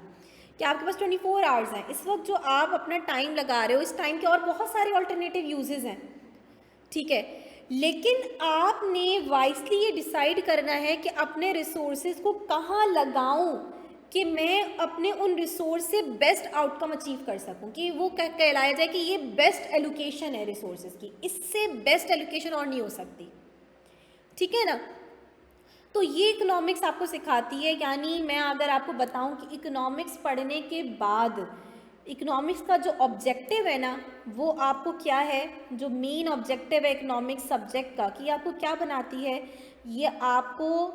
कि आपके पास 24 आवर्स हैं, इस वक्त जो आप अपना टाइम लगा रहे हो, इस टाइम के और बहुत सारे ऑल्टरनेटिव यूजेस हैं, ठीक है। लेकिन आपने वाइसली ये डिसाइड करना है कि अपने रिसोर्सेज को कहाँ लगाऊं कि मैं अपने उन रिसोर्स से बेस्ट आउटकम अचीव कर सकूं, कि वो कहलाया जाए कि ये बेस्ट एलोकेशन है रिसोर्सेज की, इससे बेस्ट एलोकेशन और नहीं हो सकती, ठीक है ना। तो ये इकोनॉमिक्स आपको सिखाती है। यानी मैं अगर आपको बताऊं कि इकोनॉमिक्स पढ़ने के बाद इकोनॉमिक्स का जो ऑब्जेक्टिव है ना, वो आपको क्या है, जो मेन ऑब्जेक्टिव है इकोनॉमिक्स सब्जेक्ट का, कि आपको क्या बनाती है, ये आपको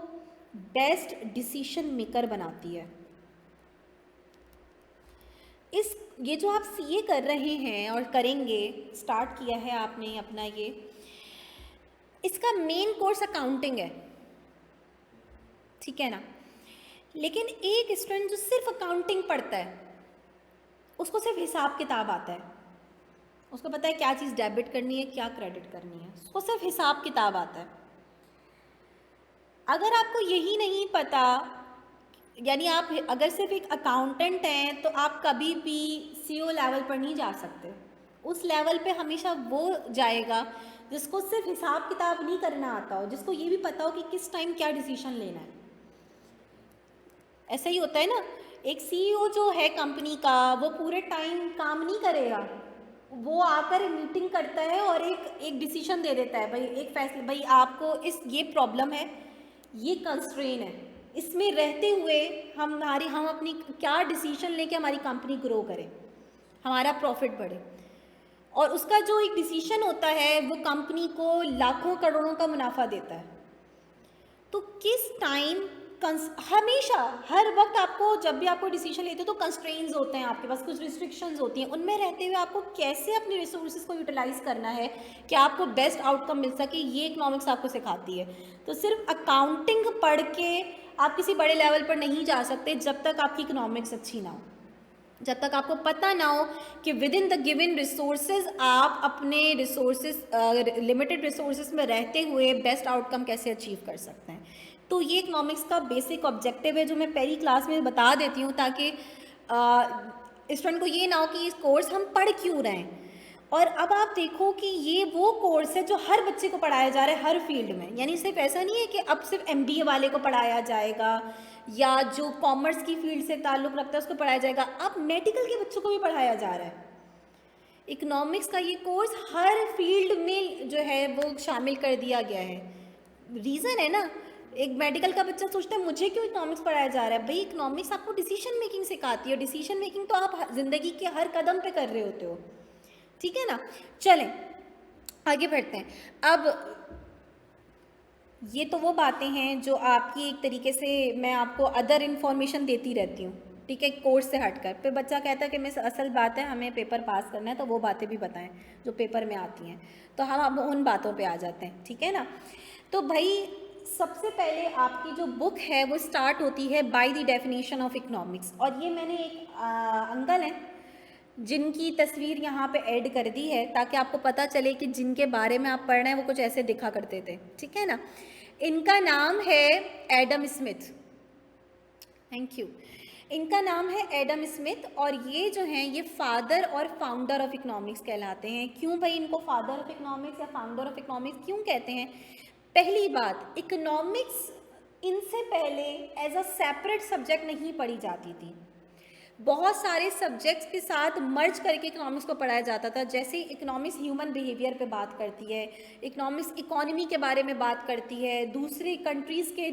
बेस्ट डिसीजन मेकर बनाती है। ये जो आप सीए कर रहे हैं और करेंगे, स्टार्ट किया है आपने अपना ये, इसका मेन कोर्स अकाउंटिंग है, ठीक है ना। लेकिन एक स्टूडेंट जो सिर्फ अकाउंटिंग पढ़ता है, उसको सिर्फ हिसाब किताब आता है, उसको पता है क्या चीज़ डेबिट करनी है, क्या क्रेडिट करनी है, उसको सिर्फ हिसाब किताब आता है। अगर आपको यही नहीं पता, यानी आप अगर सिर्फ एक अकाउंटेंट हैं, तो आप कभी भी सीईओ लेवल पर नहीं जा सकते। उस लेवल पे हमेशा वो जाएगा जिसको सिर्फ हिसाब किताब नहीं करना आता हो, जिसको ये भी पता हो कि किस टाइम क्या डिसीजन लेना है। ऐसा ही होता है ना, एक सीईओ जो है कंपनी का, वो पूरे टाइम काम नहीं करेगा, वो आकर मीटिंग करता है और एक डिसीजन दे देता है, भाई एक फैसला, भाई आपको ये प्रॉब्लम है, ये कंस्ट्रेन है, इसमें रहते हुए हम अपनी क्या डिसीजन लें कि हमारी कंपनी ग्रो करे, हमारा प्रॉफिट बढ़े। और उसका जो एक डिसीजन होता है वो कंपनी को लाखों करोड़ों का मुनाफा देता है। तो किस टाइम, हमेशा हर वक्त आपको, जब भी आपको डिसीजन लेते हो तो कंस्ट्रेंट्स होते हैं, आपके पास कुछ रिस्ट्रिक्शंस होती हैं, उनमें रहते हुए आपको कैसे अपने रिसोर्सेज को यूटिलाइज करना है कि आपको बेस्ट आउटकम मिल सके, ये इकोनॉमिक्स आपको सिखाती है। तो सिर्फ अकाउंटिंग पढ़ के आप किसी बड़े लेवल पर नहीं जा सकते जब तक आपकी इकोनॉमिक्स अच्छी ना हो, जब तक आपको पता ना हो कि with in the given resources आप अपने रिसोर्सेज, लिमिटेड रिसोर्सेज में रहते हुए बेस्ट आउटकम कैसे अचीव कर सकते हैं। तो ये इकोनॉमिक्स का बेसिक ऑब्जेक्टिव है, जो मैं पहली क्लास में बता देती हूँ, ताकि स्टूडेंट को ये ना हो कि इस कोर्स हम पढ़ क्यों रहे हैं। और अब आप देखो कि ये वो कोर्स है जो हर बच्चे को पढ़ाया जा रहा है हर फील्ड में। यानी सिर्फ ऐसा नहीं है कि अब सिर्फ एमबीए वाले को पढ़ाया जाएगा या जो कॉमर्स की फील्ड से ताल्लुक़ रखता है उसको पढ़ाया जाएगा, अब मेडिकल के बच्चों को भी पढ़ाया जा रहा है। इकोनॉमिक्स का ये कोर्स हर फील्ड में जो है वो शामिल कर दिया गया है। रीज़न है ना, एक मेडिकल का बच्चा सोचता है मुझे क्यों इकोनॉमिक्स पढ़ाया जा रहा है। भाई इकोनॉमिक्स आपको डिसीजन मेकिंग सिखाती है, डिसीजन मेकिंग तो आप ज़िंदगी के हर कदम पे कर रहे होते हो, ठीक है ना। चलें आगे बढ़ते हैं। अब ये तो वो बातें हैं जो आपकी एक तरीके से मैं आपको अदर इन्फॉर्मेशन देती रहती हूँ, ठीक है, कोर्स से हटकर। फिर बच्चा कहता है कि मिस असल बात है हमें पेपर पास करना है, तो वो बातें भी बताएं जो पेपर में आती हैं, तो हम अब उन बातों पे आ जाते हैं, ठीक है ना। तो भाई सबसे पहले आपकी जो बुक है वो स्टार्ट होती है by the definition of economics, और ये मैंने एक अंकल हैं जिनकी तस्वीर यहाँ पे ऐड कर दी है ताकि आपको पता चले कि जिनके बारे में आप पढ़ रहे हैं वो कुछ ऐसे दिखा करते थे, ठीक है ना। इनका नाम है एडम स्मिथ, थैंक यू। इनका नाम है एडम स्मिथ, और ये जो हैं ये फादर और फाउंडर ऑफ इकोनॉमिक्स कहलाते हैं। क्यों भाई इनको फादर ऑफ इकोनॉमिक्स या फाउंडर ऑफ इकोनॉमिक्स क्यों कहते हैं? पहली बात, इकोनॉमिक्स इनसे पहले एज अ सेपरेट सब्जेक्ट नहीं पढ़ी जाती थी, बहुत सारे सब्जेक्ट्स के साथ मर्ज करके इकोनॉमिक्स को पढ़ाया जाता था। जैसे इकोनॉमिक्स ह्यूमन बिहेवियर पे बात करती है, इकोनॉमिक्स इकोनॉमी के बारे में बात करती है, दूसरे कंट्रीज़ के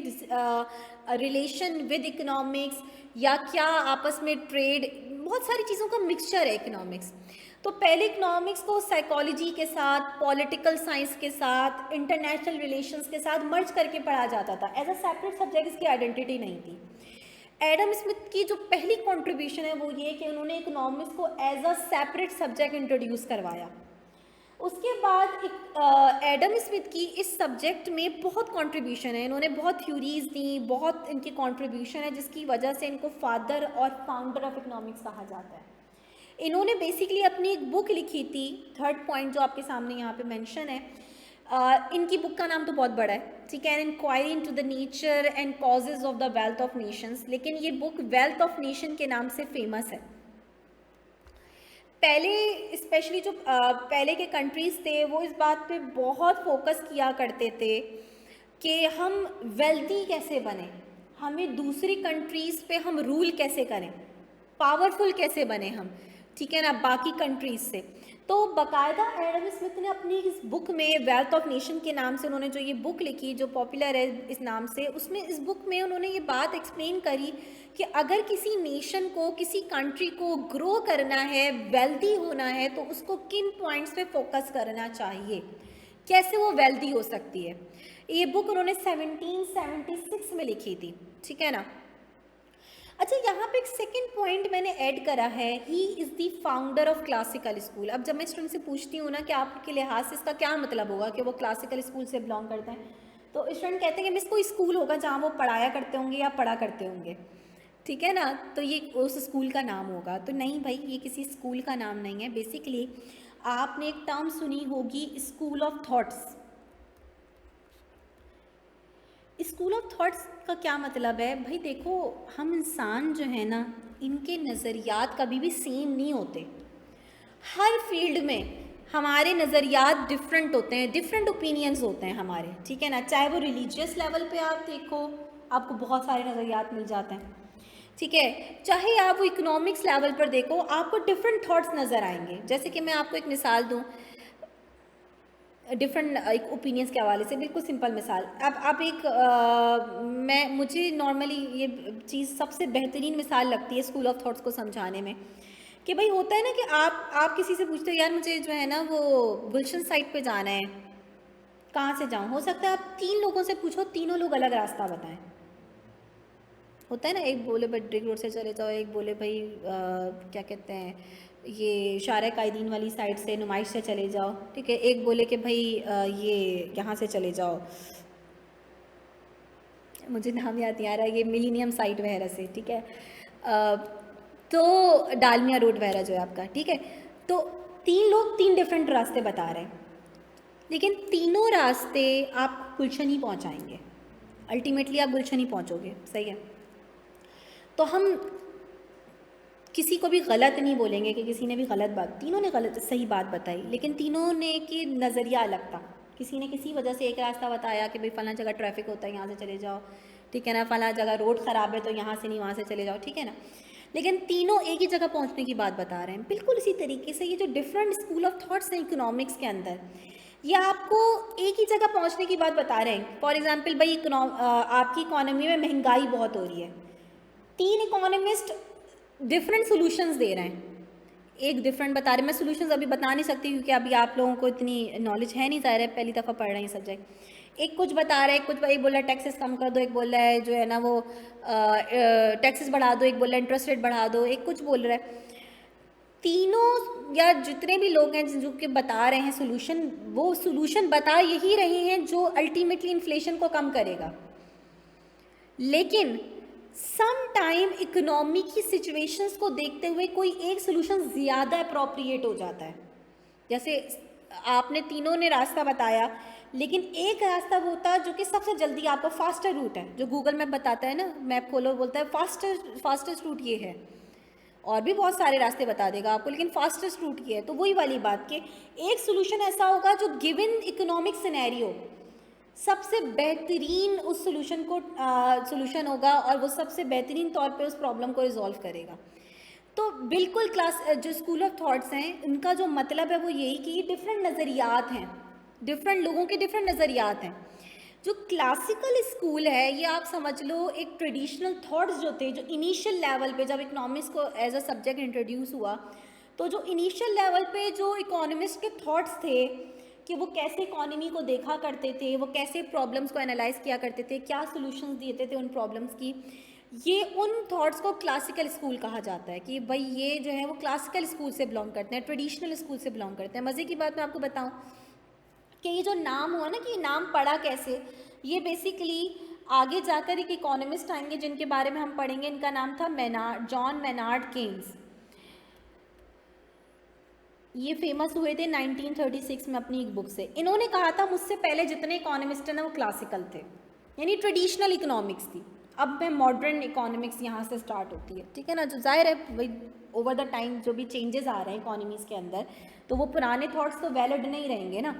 रिलेशन विद इकोनॉमिक्स, या क्या आपस में ट्रेड, बहुत सारी चीज़ों का मिक्सचर है इकोनॉमिक्स। तो पहले इकोनॉमिक्स को साइकोलॉजी के साथ, पॉलिटिकल साइंस के साथ, इंटरनेशनल रिलेशंस के साथ मर्ज करके पढ़ा जाता था, एज अ सेपरेट सब्जेक्ट इसकी आइडेंटिटी नहीं थी। एडम स्मिथ की जो पहली कंट्रीब्यूशन है वो ये कि उन्होंने इकोनॉमिक्स को as a separate subject introduce करवाया। उसके बाद एडम स्मिथ की इस सब्जेक्ट में बहुत कंट्रीब्यूशन है, इन्होंने बहुत थ्योरीज दी, बहुत इनकी कंट्रीब्यूशन है, जिसकी वजह से इनको फादर और फाउंडर ऑफ इकोनॉमिक्स कहा जाता है। इन्होंने बेसिकली अपनी एक बुक लिखी थी, थर्ड पॉइंट जो आपके सामने यहाँ पे मेंशन है। इनकी बुक का नाम तो बहुत बड़ा है, ठीक है, an inquiry into the nature and causes of the wealth of nations, लेकिन ये बुक वेल्थ ऑफ नेशन के नाम से फेमस है। पहले स्पेशली जो पहले के कंट्रीज़ थे वो इस बात पे बहुत फोकस किया करते थे कि हम वेल्दी कैसे बने, हमें दूसरी कंट्रीज़ पे हम रूल कैसे करें, पावरफुल कैसे बने हम, ठीक है ना, बाकी कंट्रीज़ से। तो बाकायदा एडम स्मिथ ने अपनी इस बुक में वेल्थ ऑफ नेशन के नाम से उन्होंने जो ये बुक लिखी जो पॉपुलर है इस नाम से, उसमें इस बुक में उन्होंने ये बात एक्सप्लेन करी कि अगर किसी नेशन को, किसी कंट्री को ग्रो करना है, वेल्दी होना है, तो उसको किन पॉइंट्स पे फोकस करना चाहिए, कैसे वो वेल्दी हो सकती है। ये बुक उन्होंने 1776 में लिखी थी, ठीक है ना। अच्छा, यहाँ पे एक सेकंड पॉइंट मैंने ऐड करा है, he is the founder of classical school. अब जब मैं स्टूडेंट से पूछती हूँ ना कि आपके लिहाज से इसका क्या मतलब होगा कि वो क्लासिकल स्कूल से बिलोंग करते हैं, तो स्टूडेंट कहते हैं कि मिस कोई स्कूल होगा जहाँ वो पढ़ाया करते होंगे या पढ़ा करते होंगे, ठीक है ना, तो ये उस स्कूल का नाम होगा। तो नहीं भाई, ये किसी स्कूल का नाम नहीं है। बेसिकली आपने एक टर्म सुनी होगी, school of thoughts. School of thoughts का क्या मतलब है भाई? देखो, हम इंसान जो है ना, इनके नज़रियात कभी भी सेम नहीं होते। हर फील्ड में हमारे नज़रियात डिफरेंट होते हैं, डिफरेंट ओपिनियंस होते हैं हमारे, ठीक है ना। चाहे वो रिलीजियस लेवल पे आप देखो, आपको बहुत सारे नज़रियात मिल जाते हैं, ठीक है, चाहे आप वो इकोनॉमिक्स लेवल पर देखो, आपको डिफरेंट थॉट्स नज़र आएंगे। जैसे कि मैं आपको एक मिसाल दूँ डिफरेंट एक ओपिनियंस के हवाले से, बिल्कुल सिंपल मिसाल। अब आप एक मुझे नॉर्मली ये चीज़ सबसे बेहतरीन मिसाल लगती है स्कूल ऑफ थॉट्स को समझाने में, कि भाई होता है ना कि आप किसी से पूछते हो, यार मुझे जो है ना वो गुलशन साइड पे जाना है, कहाँ से जाऊँ? हो सकता है आप 3 लोगों से पूछो, तीनों लोग अलग रास्ता बताएं। होता है ना, एक बोले भाई ड्रिग रोड से चले जाओ, एक बोले भाई क्या कहते हैं ये शारा कायदीन वाली साइड से, नुमाइश से चले जाओ, ठीक है, एक बोले कि भाई ये यहाँ से चले जाओ, मुझे नाम याद नहीं आ रहा, ये मिलीनियम साइड वगैरह से, ठीक है, तो डालमिया रोड वगैरह जो है आपका, ठीक है। तो 3 लोग 3 डिफरेंट रास्ते बता रहे हैं, लेकिन तीनों रास्ते आप गुलशन ही पहुँचाएंगे, अल्टीमेटली आप गुलशन ही पहुँचोगे, सही है। तो हम किसी को भी गलत नहीं बोलेंगे कि किसी ने भी गलत बात, तीनों ने गलत सही बात बताई, लेकिन तीनों ने की नज़रिया अलग था। किसी ने किसी वजह से एक रास्ता बताया कि भाई फ़लाँ जगह ट्रैफिक होता है, यहाँ से चले जाओ, ठीक है ना, फ़लाँ जगह रोड ख़राब है तो यहाँ से नहीं वहाँ से चले जाओ, ठीक है ना, लेकिन तीनों एक ही जगह पहुँचने की बात बता रहे हैं। बिल्कुल इसी तरीके से ये जो डिफरेंट स्कूल ऑफ थॉट्स हैं इकोनॉमिक्स के अंदर, ये आपको एक ही जगह पहुँचने की बात बता रहे हैं। फॉर एग्ज़ाम्पल भाई आपकी इकोनॉमी में महंगाई बहुत हो रही है, 3 इकोनॉमिस्ट डिफरेंट सॉल्यूशंस दे रहे हैं, एक डिफरेंट बता रहे हैं। मैं सॉल्यूशंस अभी बता नहीं सकती क्योंकि अभी आप लोगों को इतनी नॉलेज है नहीं, ज़ाहिर है पहली दफ़ा पढ़ रहे हैं सब्जेक्ट। एक कुछ बता रहा है, एक बोल रहा है टैक्सेस कम कर दो, एक बोल रहा है जो है ना वो टैक्सेस बढ़ा दो, एक बोल रहा है इंटरेस्ट रेट बढ़ा दो, एक कुछ बोल रहा है। तीनों या जितने भी लोग हैं जो कि बता रहे हैं सोल्यूशन, वो सोल्यूशन बता यही रहे हैं जो अल्टीमेटली इन्फ्लेशन को कम करेगा। लेकिन सम टाइम इकोनॉमी की सिचुएशंस को देखते हुए कोई एक सोल्यूशन ज़्यादा अप्रोप्रिएट हो जाता है। जैसे आपने तीनों ने रास्ता बताया, लेकिन एक रास्ता वो होता है जो कि सबसे जल्दी आपका फास्टर रूट है, जो गूगल मैप बताता है ना, मैप खोलो बोलता है फास्टेस्ट रूट ये है, और भी बहुत सारे रास्ते बता देगा आपको, लेकिन फास्टेस्ट रूट ये है। तो वही वाली बात कि एक सोल्यूशन ऐसा होगा जो गिवन इकोनॉमिक सिनेरियो सबसे बेहतरीन उस सोल्यूशन को सोल्यूशन होगा, और वो सबसे बेहतरीन तौर पे उस प्रॉब्लम को रिजॉल्व करेगा। तो बिल्कुल क्लास जो स्कूल ऑफ थॉट्स हैं, उनका जो मतलब है वो यही कि डिफरेंट नज़रियात हैं, डिफरेंट लोगों के डिफरेंट नज़रियात हैं। जो क्लासिकल स्कूल है ये आप समझ लो एक ट्रेडिशनल थॉट्स जो थे, जो इनिशियल लेवल पे जब इकोनॉमिक्स को एज अ सब्जेक्ट इंट्रोड्यूस हुआ, तो जो इनिशियल लेवल पे जो इकोनॉमिस्ट के थॉट्स थे कि वो कैसे इकोनॉमी को देखा करते थे, वो कैसे प्रॉब्लम्स को एनालाइज किया करते थे, क्या सॉल्यूशंस देते थे उन प्रॉब्लम्स की, ये उन थॉट्स को क्लासिकल स्कूल कहा जाता है कि भाई ये जो है वो क्लासिकल स्कूल से बिलोंग करते हैं, ट्रेडिशनल स्कूल से बिलोंग करते हैं। मज़े की बात मैं आपको बताऊं कि ये जो नाम हुआ ना कि ये नाम पड़ा कैसे, ये बेसिकली आगे जाकर एक इकोनॉमिस्ट आएंगे जिनके बारे में हम पढ़ेंगे, इनका नाम था जॉन मेनार्ड केन्स। ये फेमस हुए थे 1936 में अपनी एक बुक से। इन्होंने कहा था मुझसे पहले जितने इकोनॉमिस्ट हैं ना वो क्लासिकल थे, यानी ट्रेडिशनल इकोनॉमिक्स थी। अब मैं मॉडर्न इकोनॉमिक्स यहाँ से स्टार्ट होती है, ठीक है ना। जो जाहिर है भाई ओवर द टाइम जो भी चेंजेस आ रहे हैं इकोनॉमीज़ के अंदर, तो वो पुराने थॉट्स तो वैलिड नहीं रहेंगे ना।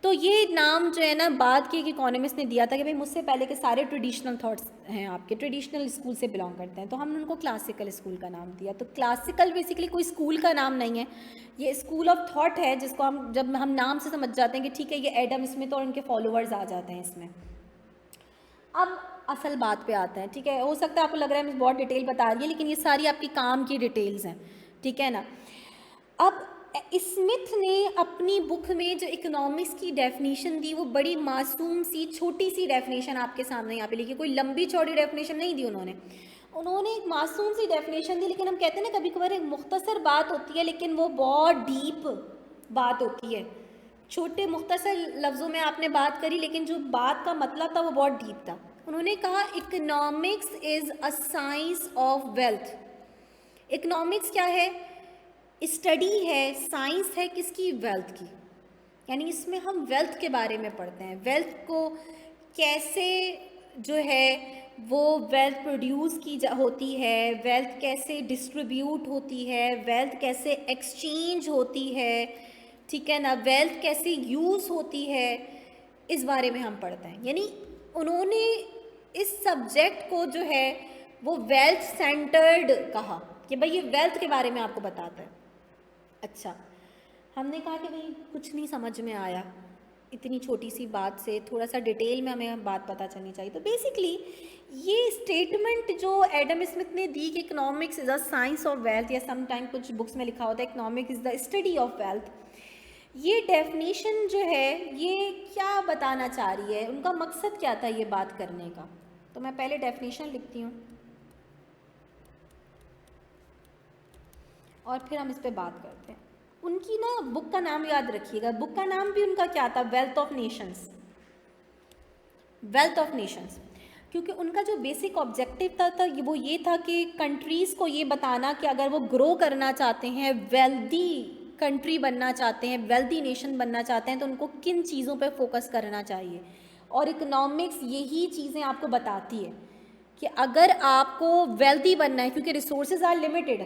तो ये नाम जो है ना बाद के एक इकोनॉमिस्ट ने दिया था कि भाई मुझसे पहले के सारे ट्रेडिशनल थॉट्स हैं, आपके ट्रेडिशनल स्कूल से बिलोंग करते हैं, तो हमने उनको क्लासिकल स्कूल का नाम दिया। तो क्लासिकल बेसिकली कोई स्कूल का नाम नहीं है, ये स्कूल ऑफ थॉट है, जिसको हम जब हम नाम से समझ जाते हैं कि ठीक है ये एडम स्मिथ और उनके फॉलोअर्स आ जाते हैं इसमें। अब असल बात पे आते हैं, ठीक है। हो सकता है आपको लग रहा है मैं बहुत डिटेल बता रही है, लेकिन ये सारी आपकी काम की डिटेल्स हैं, ठीक है ना। अब स्मिथ ने अपनी बुक में जो इकोनॉमिक्स की डेफिनेशन दी वो बड़ी मासूम सी छोटी सी डेफिनेशन आपके सामने यहाँ पे लिखी, कोई लंबी चौड़ी डेफिनेशन नहीं दी उन्होंने एक मासूम सी डेफिनेशन दी। लेकिन हम कहते हैं ना कभी कभार एक मुख्तसर बात होती है लेकिन वो बहुत डीप बात होती है। छोटे मुख्तसर लफ्ज़ों में आपने बात करी, लेकिन जो बात का मतलब था वो बहुत डीप था। उन्होंने कहा economics is a science of wealth. Economics क्या है? स्टडी है, साइंस है किसकी? वेल्थ की। यानी इसमें हम वेल्थ के बारे में पढ़ते हैं, वेल्थ को कैसे जो है वो वेल्थ प्रोड्यूस की होती है, वेल्थ कैसे डिस्ट्रीब्यूट होती है, वेल्थ कैसे एक्सचेंज होती है, ठीक है ना, वेल्थ कैसे यूज़ होती है, इस बारे में हम पढ़ते हैं। यानी उन्होंने इस सब्जेक्ट को जो है वो वेल्थ सेंटर्ड कहा कि भाई ये वेल्थ के बारे में आपको बताता है। अच्छा, हमने कहा कि भाई कुछ नहीं समझ में आया, इतनी छोटी सी बात से थोड़ा सा डिटेल में हमें बात पता चलनी चाहिए। तो बेसिकली ये स्टेटमेंट जो एडम स्मिथ ने दी कि economics is a science of wealth, या समटाइम कुछ बुक्स में लिखा होता है economics is the study of wealth, ये डेफिनेशन जो है ये क्या बताना चाह रही है, उनका मकसद क्या था ये बात करने का। तो मैं पहले डेफिनेशन लिखती हूँ और फिर हम इस पर बात करते हैं। उनकी ना बुक का नाम याद रखिएगा, बुक का नाम भी उनका क्या था? Wealth of Nations. Wealth of Nations, क्योंकि उनका जो बेसिक ऑब्जेक्टिव था वो ये था कि कंट्रीज़ को ये बताना कि अगर वो ग्रो करना चाहते हैं, वेल्दी कंट्री बनना चाहते हैं, वेल्दी नेशन बनना चाहते हैं, तो उनको किन चीज़ों पे फोकस करना चाहिए। और इकोनॉमिक्स यही चीज़ें आपको बताती है कि अगर आपको वेल्दी बनना है, क्योंकि रिसोर्सेज आर लिमिटेड,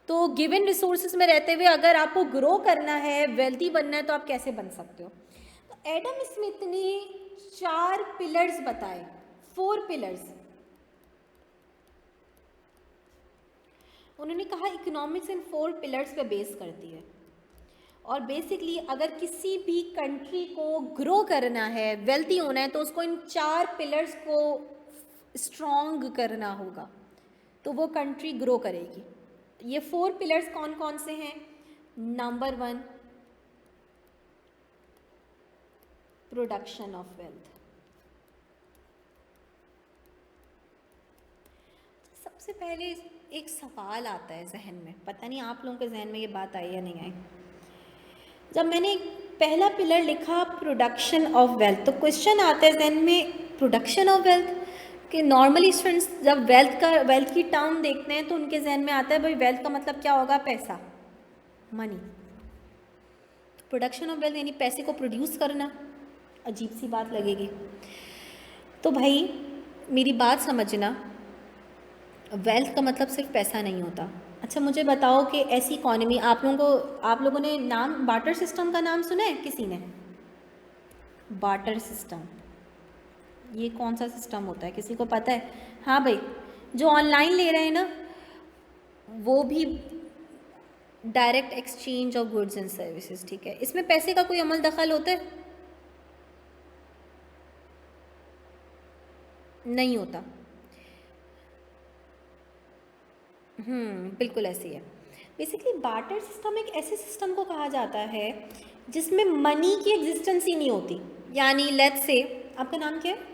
तो गिवन रिसोर्सेज में रहते हुए अगर आपको ग्रो करना है, वेल्दी बनना है, तो आप कैसे बन सकते हो। तो एडम स्मिथ ने 4 पिलर्स बताए, 4 पिलर्स। उन्होंने कहा इकोनॉमिक्स इन 4 पिलर्स पे बेस करती है, और बेसिकली अगर किसी भी कंट्री को ग्रो करना है, वेल्दी होना है, तो उसको इन 4 पिलर्स को स्ट्रॉन्ग करना होगा, तो वो कंट्री ग्रो करेगी। ये 4 पिलर्स कौन कौन से हैं? Number 1 production of wealth. सबसे पहले एक सवाल आता है जहन में, पता नहीं आप लोगों के जहन में ये बात आई या नहीं आई। जब मैंने पहला पिलर लिखा प्रोडक्शन ऑफ वेल्थ, तो क्वेश्चन आता है जहन में, प्रोडक्शन ऑफ वेल्थ, कि नॉर्मली स्टूडेंट्स जब वेल्थ की टर्म देखते हैं तो उनके जहन में आता है भाई वेल्थ का मतलब क्या होगा, पैसा, मनी। प्रोडक्शन ऑफ वेल्थ यानी पैसे को प्रोड्यूस करना, अजीब सी बात लगेगी। तो भाई मेरी बात समझना, वेल्थ का मतलब सिर्फ पैसा नहीं होता। अच्छा मुझे बताओ कि ऐसी इकॉनमी, आप लोगों ने नाम बार्टर सिस्टम का नाम सुना है किसी ने? बार्टर सिस्टम ये कौन सा सिस्टम होता है, किसी को पता है? हाँ भाई, जो ऑनलाइन ले रहे हैं ना, वो भी direct exchange of goods and services, ठीक है। इसमें पैसे का कोई अमल दखल होता है? नहीं होता। बिल्कुल ऐसी है। बेसिकली बार्टर सिस्टम एक ऐसे सिस्टम को कहा जाता है जिसमें मनी की एग्जिस्टेंस ही नहीं होती। यानी लेट्स से, आपका नाम क्या है?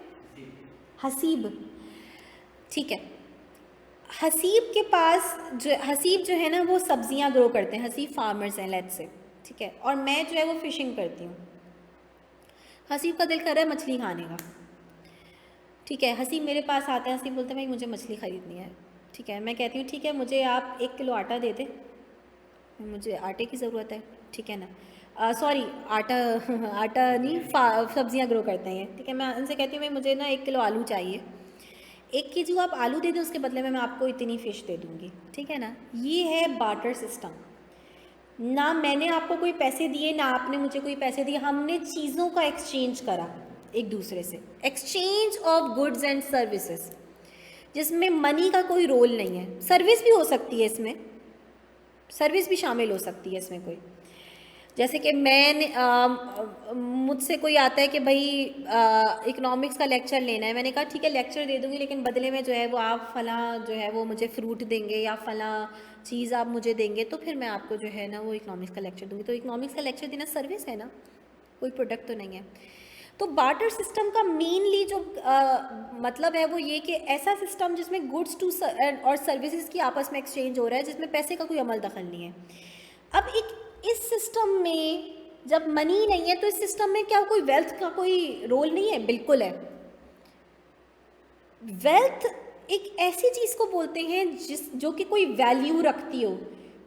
हसीब, ठीक है। हसीब के पास हसीब जो है ना वो सब्जियां ग्रो करते हैं, हसीब फार्मर्स हैं लेट्स से, ठीक है। और मैं जो है वो फिशिंग करती हूँ। हसीब का दिल कर रहा है मछली खाने का, ठीक है। हसीब मेरे पास आता है, हसीब बोलते हैं भाई मुझे मछली ख़रीदनी है, ठीक है। मैं कहती हूँ ठीक है, मुझे आप 1 किलो आटा दे दें, मुझे आटे की ज़रूरत है, ठीक है ना। सॉरी, आटा नहीं, सब्जियाँ ग्रो करते हैं, ठीक है। मैं उनसे कहती हूँ भाई मुझे ना 1 किलो आलू चाहिए, 1 केजी आप आलू दे दें, उसके बदले में मैं आपको इतनी फ़िश दे दूँगी, ठीक है ना। ये है बार्टर सिस्टम। ना मैंने आपको कोई पैसे दिए, ना आपने मुझे कोई पैसे दिए, हमने चीज़ों का एक्सचेंज करा एक दूसरे से, exchange of goods and services, जिसमें मनी का कोई रोल नहीं है। सर्विस भी हो सकती है इसमें, सर्विस भी शामिल हो सकती है इसमें कोई, जैसे कि मुझसे कोई आता है कि भाई इकोनॉमिक्स का लेक्चर लेना है, मैंने कहा ठीक है लेक्चर दे दूँगी, लेकिन बदले में जो है वो आप फ़लाँ जो है वो मुझे फ्रूट देंगे या फ़लाँ चीज़ आप मुझे देंगे, तो फिर मैं आपको जो है ना वो इकोनॉमिक्स का लेक्चर दूँगी। तो इकोनॉमिक्स का लेक्चर देना सर्विस है ना, कोई प्रोडक्ट तो नहीं है। तो बार्टर सिस्टम का मेनली जो मतलब है वो ये कि ऐसा सिस्टम जिसमें गुड्स टू और सर्विसेज की आपस में एक्सचेंज हो रहा है, जिसमें पैसे का कोई अमल दखल नहीं है। अब इस सिस्टम में जब मनी नहीं है तो इस सिस्टम में क्या कोई वेल्थ का कोई रोल नहीं है? बिल्कुल है। वेल्थ एक ऐसी चीज़ को बोलते हैं जो कि कोई वैल्यू रखती हो,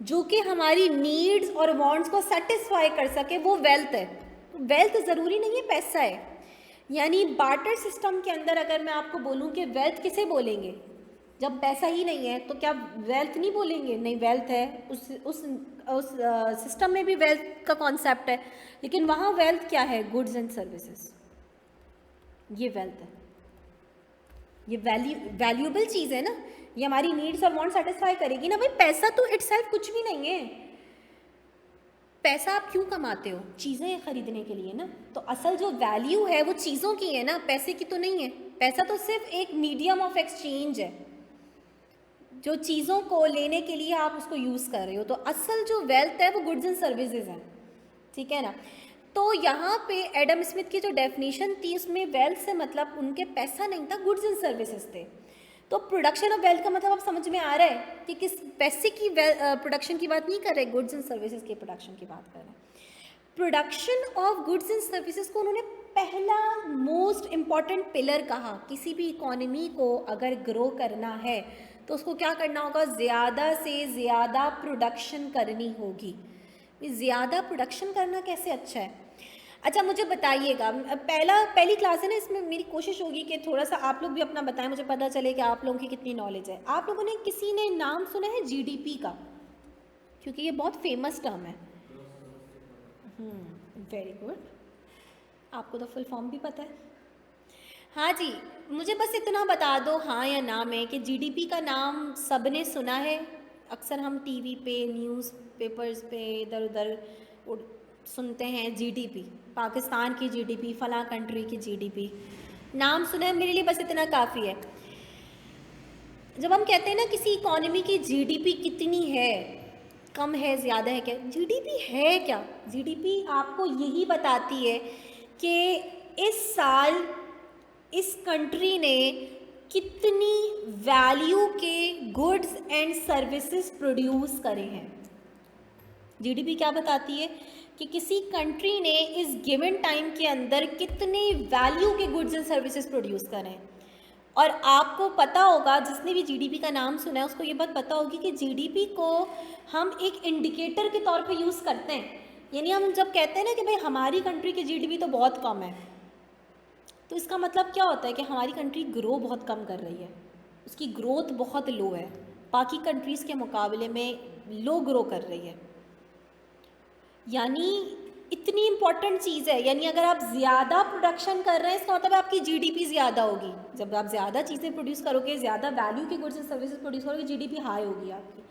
जो कि हमारी नीड्स और वांट्स को सेटिस्फाई कर सके, वो वेल्थ है। वेल्थ ज़रूरी नहीं है पैसा है। यानी बार्टर सिस्टम के अंदर अगर मैं आपको बोलूं कि वेल्थ किसे बोलेंगे, जब पैसा ही नहीं है तो क्या वेल्थ नहीं बोलेंगे? नहीं, वेल्थ है। उस सिस्टम में भी वेल्थ का कॉन्सेप्ट है, लेकिन वहाँ वेल्थ क्या है? गुड्स एंड सर्विसेज, ये वेल्थ है। ये वैल्यूएबल चीज़ है ना, ये हमारी नीड्स और वांट सेटिस्फाई करेगी ना। भाई पैसा तो इटसेल्फ कुछ भी नहीं है। पैसा आप क्यों कमाते हो? चीज़ें खरीदने के लिए ना। तो असल जो वैल्यू है वो चीज़ों की है ना, पैसे की तो नहीं है। पैसा तो सिर्फ एक मीडियम ऑफ एक्सचेंज है, जो चीज़ों को लेने के लिए आप उसको यूज़ कर रहे हो। तो असल जो वेल्थ है वो गुड्स एंड सर्विसेज है, ठीक है ना। तो यहाँ पे एडम स्मिथ की जो डेफिनेशन थी उसमें वेल्थ से मतलब उनके पैसा नहीं था, गुड्स एंड सर्विसेज थे। तो प्रोडक्शन ऑफ वेल्थ का मतलब अब समझ में आ रहा है कि किस पैसे की प्रोडक्शन की बात नहीं कर रहे, गुड्स एंड सर्विसेज के प्रोडक्शन की बात कर रहे हैं। Production of goods and services को उन्होंने पहला मोस्ट इम्पॉर्टेंट पिलर कहा। किसी भी इकोनॉमी को अगर ग्रो करना है तो उसको क्या करना होगा? ज़्यादा से ज़्यादा प्रोडक्शन करनी होगी। ज़्यादा प्रोडक्शन करना कैसे अच्छा है? अच्छा मुझे बताइएगा, पहली क्लास है ना, इसमें मेरी कोशिश होगी कि थोड़ा सा आप लोग भी अपना बताएं, मुझे पता चले कि आप लोगों की कितनी नॉलेज है। आप लोगों ने किसी ने नाम सुना है जीडीपी का? क्योंकि ये बहुत फेमस टर्म है। वेरी गुड, आपको तो फुल फॉर्म भी पता है। हाँ जी, मुझे बस इतना बता दो हाँ या ना में कि जीडीपी का नाम सबने सुना है। अक्सर हम टीवी पे, न्यूज़पेपर्स पे इधर उधर सुनते हैं जीडीपी, पाकिस्तान की जीडीपी, फलां कंट्री की जीडीपी, नाम सुना है। मेरे लिए बस इतना काफ़ी है। जब हम कहते हैं ना किसी इकॉनमी की जीडीपी कितनी है, कम है, ज़्यादा है, क्या जीडीपी है? क्या जीडीपी आपको यही बताती है कि इस साल इस कंट्री ने कितनी वैल्यू के गुड्स एंड सर्विसेज प्रोड्यूस करे हैं। जीडीपी क्या बताती है कि किसी कंट्री ने इस गिवन टाइम के अंदर कितने वैल्यू के गुड्स एंड सर्विसेज प्रोड्यूस करें। और आपको पता होगा, जिसने भी जीडीपी का नाम सुना है उसको ये बात पता होगी कि जीडीपी को हम एक इंडिकेटर के तौर पे यूज़ करते हैं। यानी हम जब कहते हैं ना कि भाई हमारी कंट्री की जीडीपी तो बहुत कम है, तो इसका मतलब क्या होता है कि हमारी कंट्री ग्रो बहुत कम कर रही है, उसकी ग्रोथ बहुत लो है, बाकी कंट्रीज़ के मुकाबले में लो ग्रो कर रही है। यानी इतनी इम्पॉर्टेंट चीज़ है। यानी अगर आप ज़्यादा प्रोडक्शन कर रहे हैं इसका मतलब आपकी जीडीपी ज़्यादा होगी। जब आप ज़्यादा चीज़ें प्रोड्यूस करोगे, ज़्यादा वैल्यू के गुड्स एंड सर्विसेज प्रोड्यूस करोगे, जीडीपी हाई होगी आपकी।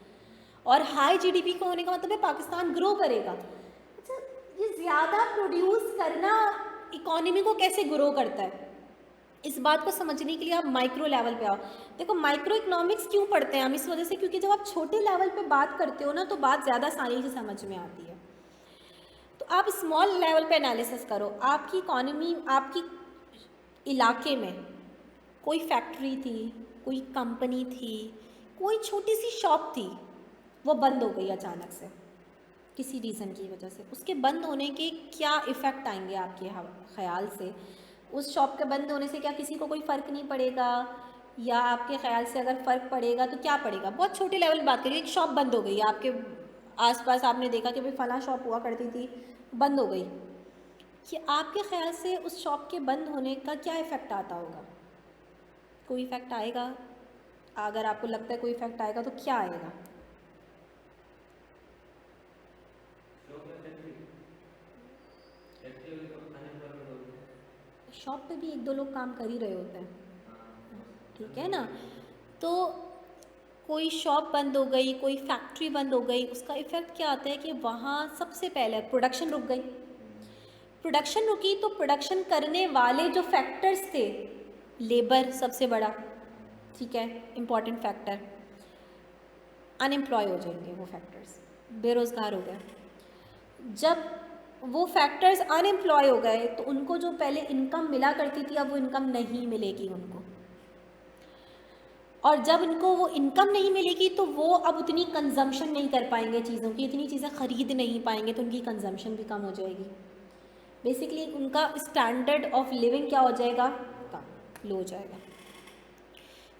और हाई जीडीपी को होने का मतलब है पाकिस्तान ग्रो करेगा। अच्छा, ये ज़्यादा प्रोड्यूस करना इकोनॉमी को कैसे ग्रो करता है, इस बात को समझने के लिए आप माइक्रो लेवल पे आओ। देखो, माइक्रो इकोनॉमिक्स क्यों पढ़ते हैं हम? इस वजह से क्योंकि जब आप छोटे लेवल पे बात करते हो ना तो बात ज़्यादा आसानी से समझ में आती है। तो आप स्मॉल लेवल पे एनालिसिस करो। आपकी इकोनॉमी, आपकी इलाके में कोई फैक्ट्री थी, कोई कंपनी थी, कोई छोटी सी शॉप थी, वो बंद हो गई अचानक से किसी रीज़न की वजह से। उसके बंद होने के क्या इफ़ेक्ट आएंगे आपके ख़्याल से? उस शॉप के बंद होने से क्या किसी को कोई फ़र्क नहीं पड़ेगा, या आपके ख़्याल से अगर फ़र्क पड़ेगा तो क्या पड़ेगा? बहुत छोटे लेवल की बात करिए, एक शॉप बंद हो गई, आपके आसपास आपने देखा कि भाई फ़लाँ शॉप हुआ करती थी, बंद हो गई, कि आपके ख़्याल से उस शॉप के बंद होने का क्या इफ़ेक्ट आता होगा? कोई इफ़ेक्ट आएगा? अगर आपको लगता है कोई इफ़ेक्ट आएगा तो क्या आएगा? शॉप पे भी एक दो लोग काम कर ही रहे होते हैं, ठीक है ना? तो कोई शॉप बंद हो गई, कोई फैक्ट्री बंद हो गई, उसका इफ़ेक्ट क्या आता है कि वहाँ सबसे पहले प्रोडक्शन रुक गई। प्रोडक्शन रुकी तो प्रोडक्शन करने वाले जो फैक्टर्स थे, लेबर सबसे बड़ा, ठीक है, इम्पॉर्टेंट फैक्टर, अनएम्प्लॉय हो जाएंगे वो फैक्टर्स, बेरोज़गार हो गए। जब वो फैक्टर्स अनएम्प्लॉय हो गए तो उनको जो पहले इनकम मिला करती थी, अब वो इनकम नहीं मिलेगी उनको। और जब इनको वो इनकम नहीं मिलेगी तो वो अब उतनी कंजम्पशन नहीं कर पाएंगे चीज़ों की, इतनी चीज़ें ख़रीद नहीं पाएंगे, तो उनकी कंजम्पशन भी कम हो जाएगी। बेसिकली उनका स्टैंडर्ड ऑफ लिविंग क्या हो जाएगा? कम, लो हो जाएगा।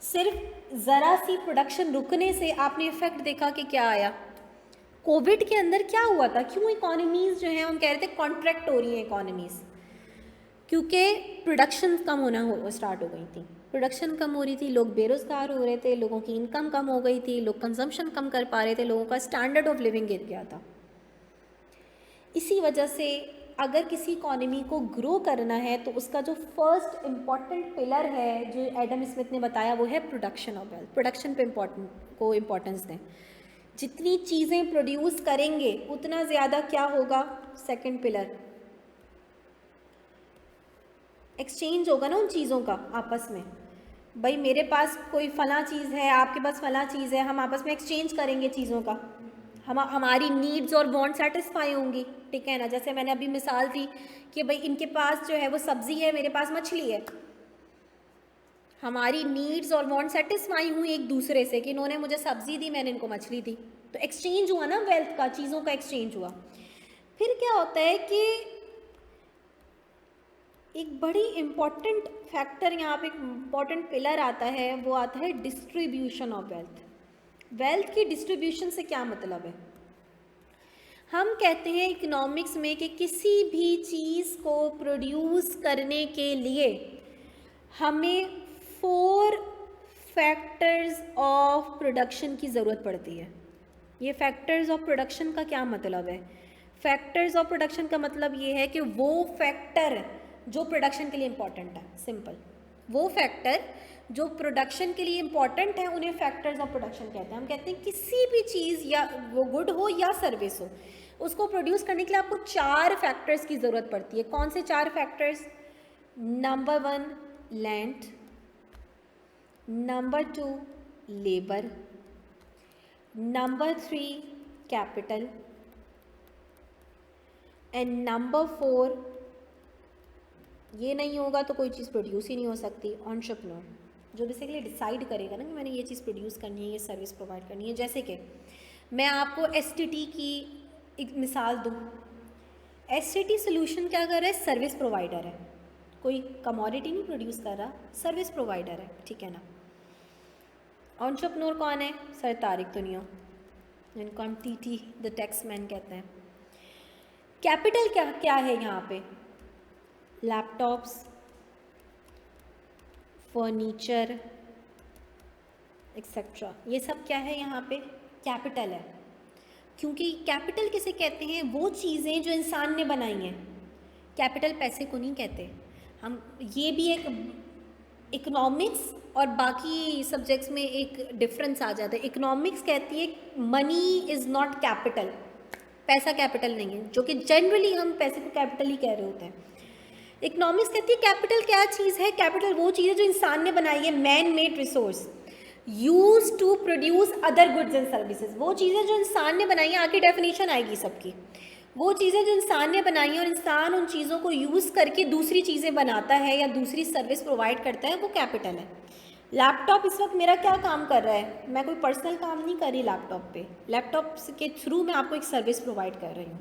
सिर्फ ज़रा सी प्रोडक्शन रुकने से आपने इफ़ेक्ट देखा कि क्या आया। कोविड के अंदर क्या हुआ था? क्यों इकोनॉमीज़ जो हैं हम कह रहे थे कॉन्ट्रैक्ट हो रही हैं इकोनॉमीज़? क्योंकि प्रोडक्शन कम होना स्टार्ट हो गई थी। प्रोडक्शन कम हो रही थी, लोग बेरोज़गार हो रहे थे, लोगों की इनकम कम हो गई थी, लोग कंजम्पशन कम कर पा रहे थे, लोगों का स्टैंडर्ड ऑफ लिविंग गिर गया था। इसी वजह से अगर किसी इकॉनमी को ग्रो करना है तो उसका जो फर्स्ट इम्पॉर्टेंट पिलर है जो एडम स्मिथ ने बताया वो है प्रोडक्शन ऑफ वेल्थ। प्रोडक्शन पे इम्पोर्टेंस दें। जितनी चीज़ें प्रोड्यूस करेंगे उतना ज़्यादा क्या होगा? सेकंड पिलर, एक्सचेंज होगा ना उन चीज़ों का आपस में। भाई मेरे पास कोई फ़लाँ चीज़ है, आपके पास फ़लाँ चीज़ है, हम आपस में एक्सचेंज करेंगे चीज़ों का, हमारी नीड्स और वांट सेटिस्फाई होंगी, ठीक है ना? जैसे मैंने अभी मिसाल दी कि भाई इनके पास जो है वो सब्ज़ी है, मेरे पास मछली है, हमारी नीड्स और वांट सेटिस्फाई हुई एक दूसरे से कि इन्होंने मुझे सब्ज़ी दी, मैंने इनको मछली दी, तो एक्सचेंज हुआ ना वेल्थ का, चीज़ों का एक्सचेंज हुआ। फिर क्या होता है कि एक बड़ी इम्पॉर्टेंट फैक्टर यहाँ पे, एक इम्पॉर्टेंट पिलर आता है, वो आता है डिस्ट्रीब्यूशन ऑफ वेल्थ। वेल्थ की डिस्ट्रीब्यूशन से क्या मतलब है? हम कहते हैं इकोनॉमिक्स में कि किसी भी चीज़ को प्रोड्यूस करने के लिए हमें 4 फैक्टर्स ऑफ प्रोडक्शन की ज़रूरत पड़ती है। ये फैक्टर्स ऑफ प्रोडक्शन का क्या मतलब है? फैक्टर्स ऑफ प्रोडक्शन का मतलब ये है कि वो फैक्टर जो प्रोडक्शन के लिए इम्पॉर्टेंट है, सिंपल, वो फैक्टर जो प्रोडक्शन के लिए इम्पॉर्टेंट है उन्हें फैक्टर्स ऑफ प्रोडक्शन कहते हैं। हम कहते हैं किसी भी चीज़, या वो गुड हो या सर्विस हो, उसको प्रोड्यूस करने के लिए आपको 4 फैक्टर्स की ज़रूरत पड़ती है। कौन से 4 factors? Number 1 land, number 2 labour, number 3 capital, and number 4 ये नहीं होगा तो कोई चीज़ प्रोड्यूस ही नहीं हो सकती। एंटरप्रेन्योर जो बेसिकली डिसाइड करेगा ना कि मैंने ये चीज़ प्रोड्यूस करनी है, ये सर्विस प्रोवाइड करनी है। जैसे कि मैं आपको एसटीटी की एक मिसाल दूँ। एसटीटी सोल्यूशन क्या कर रहा है? सर्विस प्रोवाइडर है, कोई कमोडिटी नहीं प्रोड्यूस कर रहा, सर्विस प्रोवाइडर है, ठीक है ना। एंटरप्रेन्योर कौन है? सर तारिक दुनिया, जिनको हम टीटी द टैक्स मैन कहते हैं। कैपिटल क्या क्या है यहाँ पे? लैपटॉप्स, फर्नीचर एक्सेट्रा, ये सब क्या है यहाँ पे? कैपिटल है। क्योंकि कैपिटल किसे कहते हैं? वो चीज़ें जो इंसान ने बनाई हैं। कैपिटल पैसे को नहीं कहते हम। ये भी एक इकोनॉमिक्स और बाकी सब्जेक्ट्स में एक डिफरेंस आ जाता है। इकोनॉमिक्स कहती है मनी इज़ नॉट कैपिटल, पैसा कैपिटल नहीं है, जो कि जनरली हम पैसे को कैपिटल ही कह रहे होते हैं। इकोनॉमिक्स कहती है कैपिटल क्या चीज़ है? कैपिटल वो चीज़ है जो इंसान ने बनाई है, man made resource use to produce other goods and services. वो चीज़ें जो इंसान ने बनाई है, आगे डेफिनेशन आएगी सबकी। वो चीज़ें जो इंसान ने बनाई हैं और इंसान उन चीज़ों को यूज़ करके दूसरी चीज़ें बनाता है या दूसरी सर्विस प्रोवाइड करता है, वो कैपिटल है। लैपटॉप इस वक्त मेरा क्या काम कर रहा है? मैं कोई पर्सनल काम नहीं कर रही लैपटॉप पे, लैपटॉप के थ्रू मैं आपको एक सर्विस प्रोवाइड कर रही हूँ।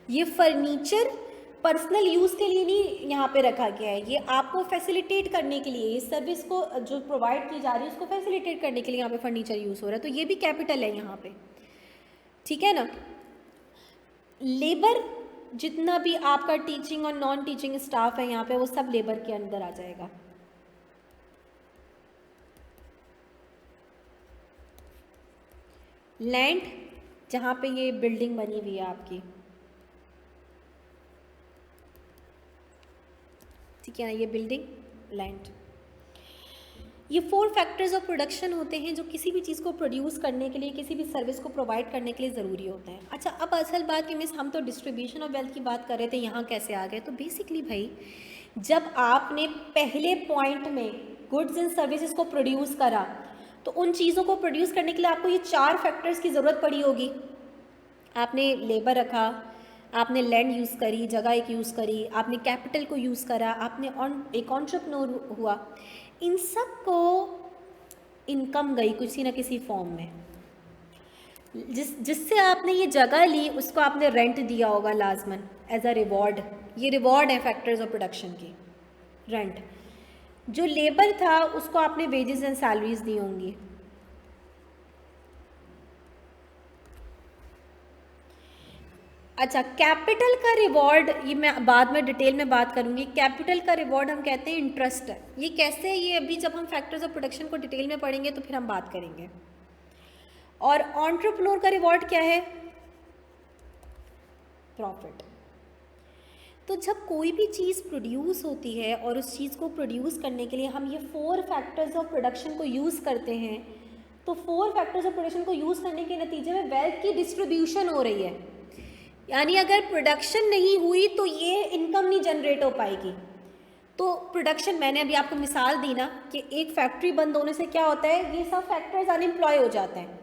ये फर्नीचर पर्सनल यूज़ के लिए नहीं यहाँ पे रखा गया है, ये आपको फैसिलिटेट करने के लिए, इस सर्विस को जो प्रोवाइड की जा रही है उसको फैसिलिटेट करने के लिए यहाँ पे फर्नीचर यूज़ हो रहा है, तो ये भी कैपिटल है यहाँ पे, ठीक है ना। लेबर जितना भी आपका टीचिंग और नॉन टीचिंग स्टाफ है यहाँ पे, वो सब लेबर के अंदर आ जाएगा। लैंड, जहाँ पे ये बिल्डिंग बनी हुई है आपकी, ठीक है ना, ये बिल्डिंग, लैंड। ये 4 फैक्टर्स ऑफ प्रोडक्शन होते हैं जो किसी भी चीज़ को प्रोड्यूस करने के लिए, किसी भी सर्विस को प्रोवाइड करने के लिए ज़रूरी होते हैं। अच्छा, अब असल बात कि मिस हम तो डिस्ट्रीब्यूशन ऑफ वेल्थ की बात कर रहे थे, यहाँ कैसे आ गए? तो बेसिकली भाई, जब आपने पहले पॉइंट में गुड्स एंड सर्विसेज को प्रोड्यूस करा, तो उन चीज़ों को प्रोड्यूस करने के लिए आपको ये 4 फैक्टर्स की ज़रूरत पड़ी होगी। आपने लेबर रखा, आपने लैंड यूज़ करी, जगह एक यूज़ करी, आपने कैपिटल को यूज़ करा, आपने एक एंटरप्रेन्योर हुआ। इन सब को इनकम गई किसी ना किसी फॉर्म में। जिससे आपने ये जगह ली, उसको आपने रेंट दिया होगा लाजमन एज अ रिवॉर्ड। ये रिवॉर्ड है फैक्टर्स ऑफ प्रोडक्शन की, रेंट। जो लेबर था उसको आपने वेजेस एंड सैलरीज दी होंगी। अच्छा, कैपिटल का रिवॉर्ड, ये मैं बाद में डिटेल में बात करूंगी। कैपिटल का रिवॉर्ड हम कहते हैं इंटरेस्ट है। ये कैसे है, ये अभी जब हम फैक्टर्स ऑफ प्रोडक्शन को डिटेल में पढ़ेंगे तो फिर हम बात करेंगे। और एंटरप्रेन्योर का रिवॉर्ड क्या है? प्रॉफिट। तो जब कोई भी चीज़ प्रोड्यूस होती है और उस चीज़ को प्रोड्यूस करने के लिए हम ये 4 फैक्टर्स ऑफ प्रोडक्शन को यूज़ करते हैं, तो 4 फैक्टर्स ऑफ प्रोडक्शन को यूज़ करने के नतीजे में वेल्थ की डिस्ट्रीब्यूशन हो रही है। यानी अगर प्रोडक्शन नहीं हुई तो ये इनकम नहीं जनरेट हो पाएगी। तो प्रोडक्शन, मैंने अभी आपको मिसाल दी ना कि एक फैक्ट्री बंद होने से क्या होता है, ये सब फैक्टर्स अनएम्प्लॉय हो जाते हैं,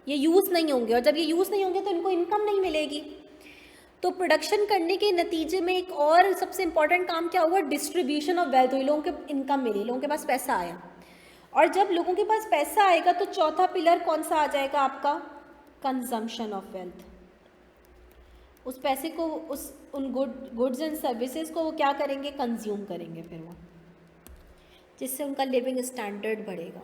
ये यूज़ नहीं होंगे, और जब ये यूज़ नहीं होंगे तो इनको इनकम नहीं मिलेगी। तो प्रोडक्शन करने के नतीजे में एक और सबसे इंपॉर्टेंट काम क्या हुआ? डिस्ट्रीब्यूशन ऑफ वेल्थ हुई, लोगों के इनकम मिली, लोगों के पास पैसा आया। और जब लोगों के पास पैसा आएगा तो चौथा पिलर कौन सा आ जाएगा आपका? Consumption of wealth. उस पैसे को, उन गुड्स एंड सर्विसेज को वो क्या करेंगे? कंज्यूम करेंगे फिर वो, जिससे उनका लिविंग स्टैंडर्ड बढ़ेगा।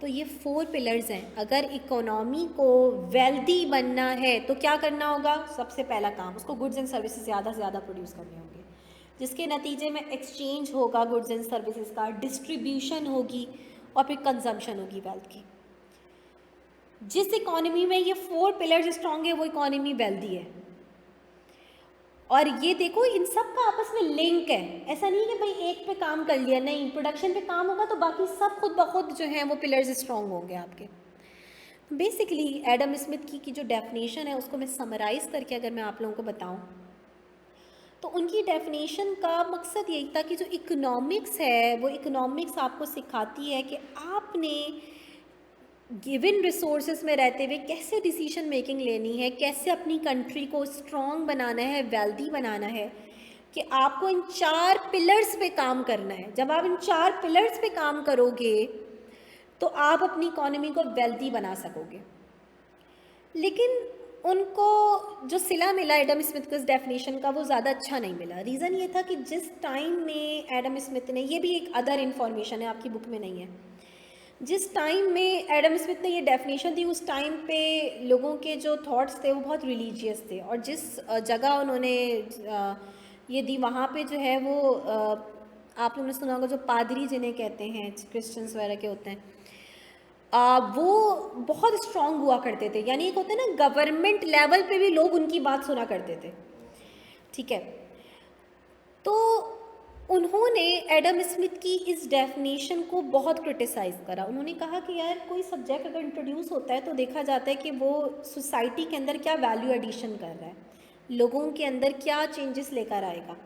तो ये 4 पिलर्स हैं। अगर इकोनॉमी को वेल्दी बनना है तो क्या करना होगा? सबसे पहला काम, उसको गुड्स एंड सर्विसेज ज़्यादा से ज़्यादा प्रोड्यूस करने होंगे, जिसके नतीजे में एक्सचेंज होगा गुड्स एंड सर्विसेज का, डिस्ट्रीब्यूशन होगी और फिर कंजम्पशन होगी वेल्थ की। जिस इकोनॉमी में ये 4 पिलर्स स्ट्रॉन्ग है वो इकोनॉमी वेल्दी है। और ये देखो, इन सब का आपस में लिंक है। ऐसा नहीं कि भाई एक पे काम कर लिया, नहीं, प्रोडक्शन पे काम होगा तो बाकी सब खुद ब खुद जो है वो पिलर्स स्ट्रॉन्ग होंगे आपके। बेसिकली एडम स्मिथ की जो डेफिनेशन है उसको मैं समराइज़ करके अगर मैं आप लोगों को बताऊं, तो उनकी डेफिनेशन का मकसद यही था कि जो इकोनॉमिक्स है वो इकोनॉमिक्स आपको सिखाती है कि आपने गिवन रिसोर्सेज में रहते हुए कैसे डिसीजन मेकिंग लेनी है, कैसे अपनी कंट्री को स्ट्रॉन्ग बनाना है, वेल्दी बनाना है। कि आपको इन 4 पिलर्स पे काम करना है। जब आप इन 4 पिलर्स पे काम करोगे तो आप अपनी इकोनॉमी को वेल्दी बना सकोगे। लेकिन उनको जो सिला मिला एडम स्मिथ को इस डेफिनेशन का वो ज़्यादा अच्छा नहीं मिला। रीज़न ये था कि जिस टाइम में एडम स्मिथ ने, ये भी एक अदर इन्फॉर्मेशन है आपकी बुक में नहीं है, जिस टाइम में एडम स्मिथ ने ये डेफिनेशन दी उस टाइम पे लोगों के जो थॉट्स थे वो बहुत रिलीजियस थे, और जिस जगह उन्होंने ये दी वहाँ पे जो है वो आप लोगों ने सुना होगा जो पादरी जिन्हें कहते हैं, क्रिश्चियंस वगैरह के होते हैं, वो बहुत स्ट्रांग हुआ करते थे। यानी एक होता है ना, गवर्नमेंट लेवल पे भी लोग उनकी बात सुना करते थे, ठीक है। तो उन्होंने एडम स्मिथ की इस डेफिनेशन को बहुत क्रिटिसाइज़ करा। उन्होंने कहा कि यार कोई सब्जेक्ट अगर इंट्रोड्यूस होता है तो देखा जाता है कि वो सोसाइटी के अंदर क्या वैल्यू एडिशन कर रहा है, लोगों के अंदर क्या चेंजेस लेकर आएगा।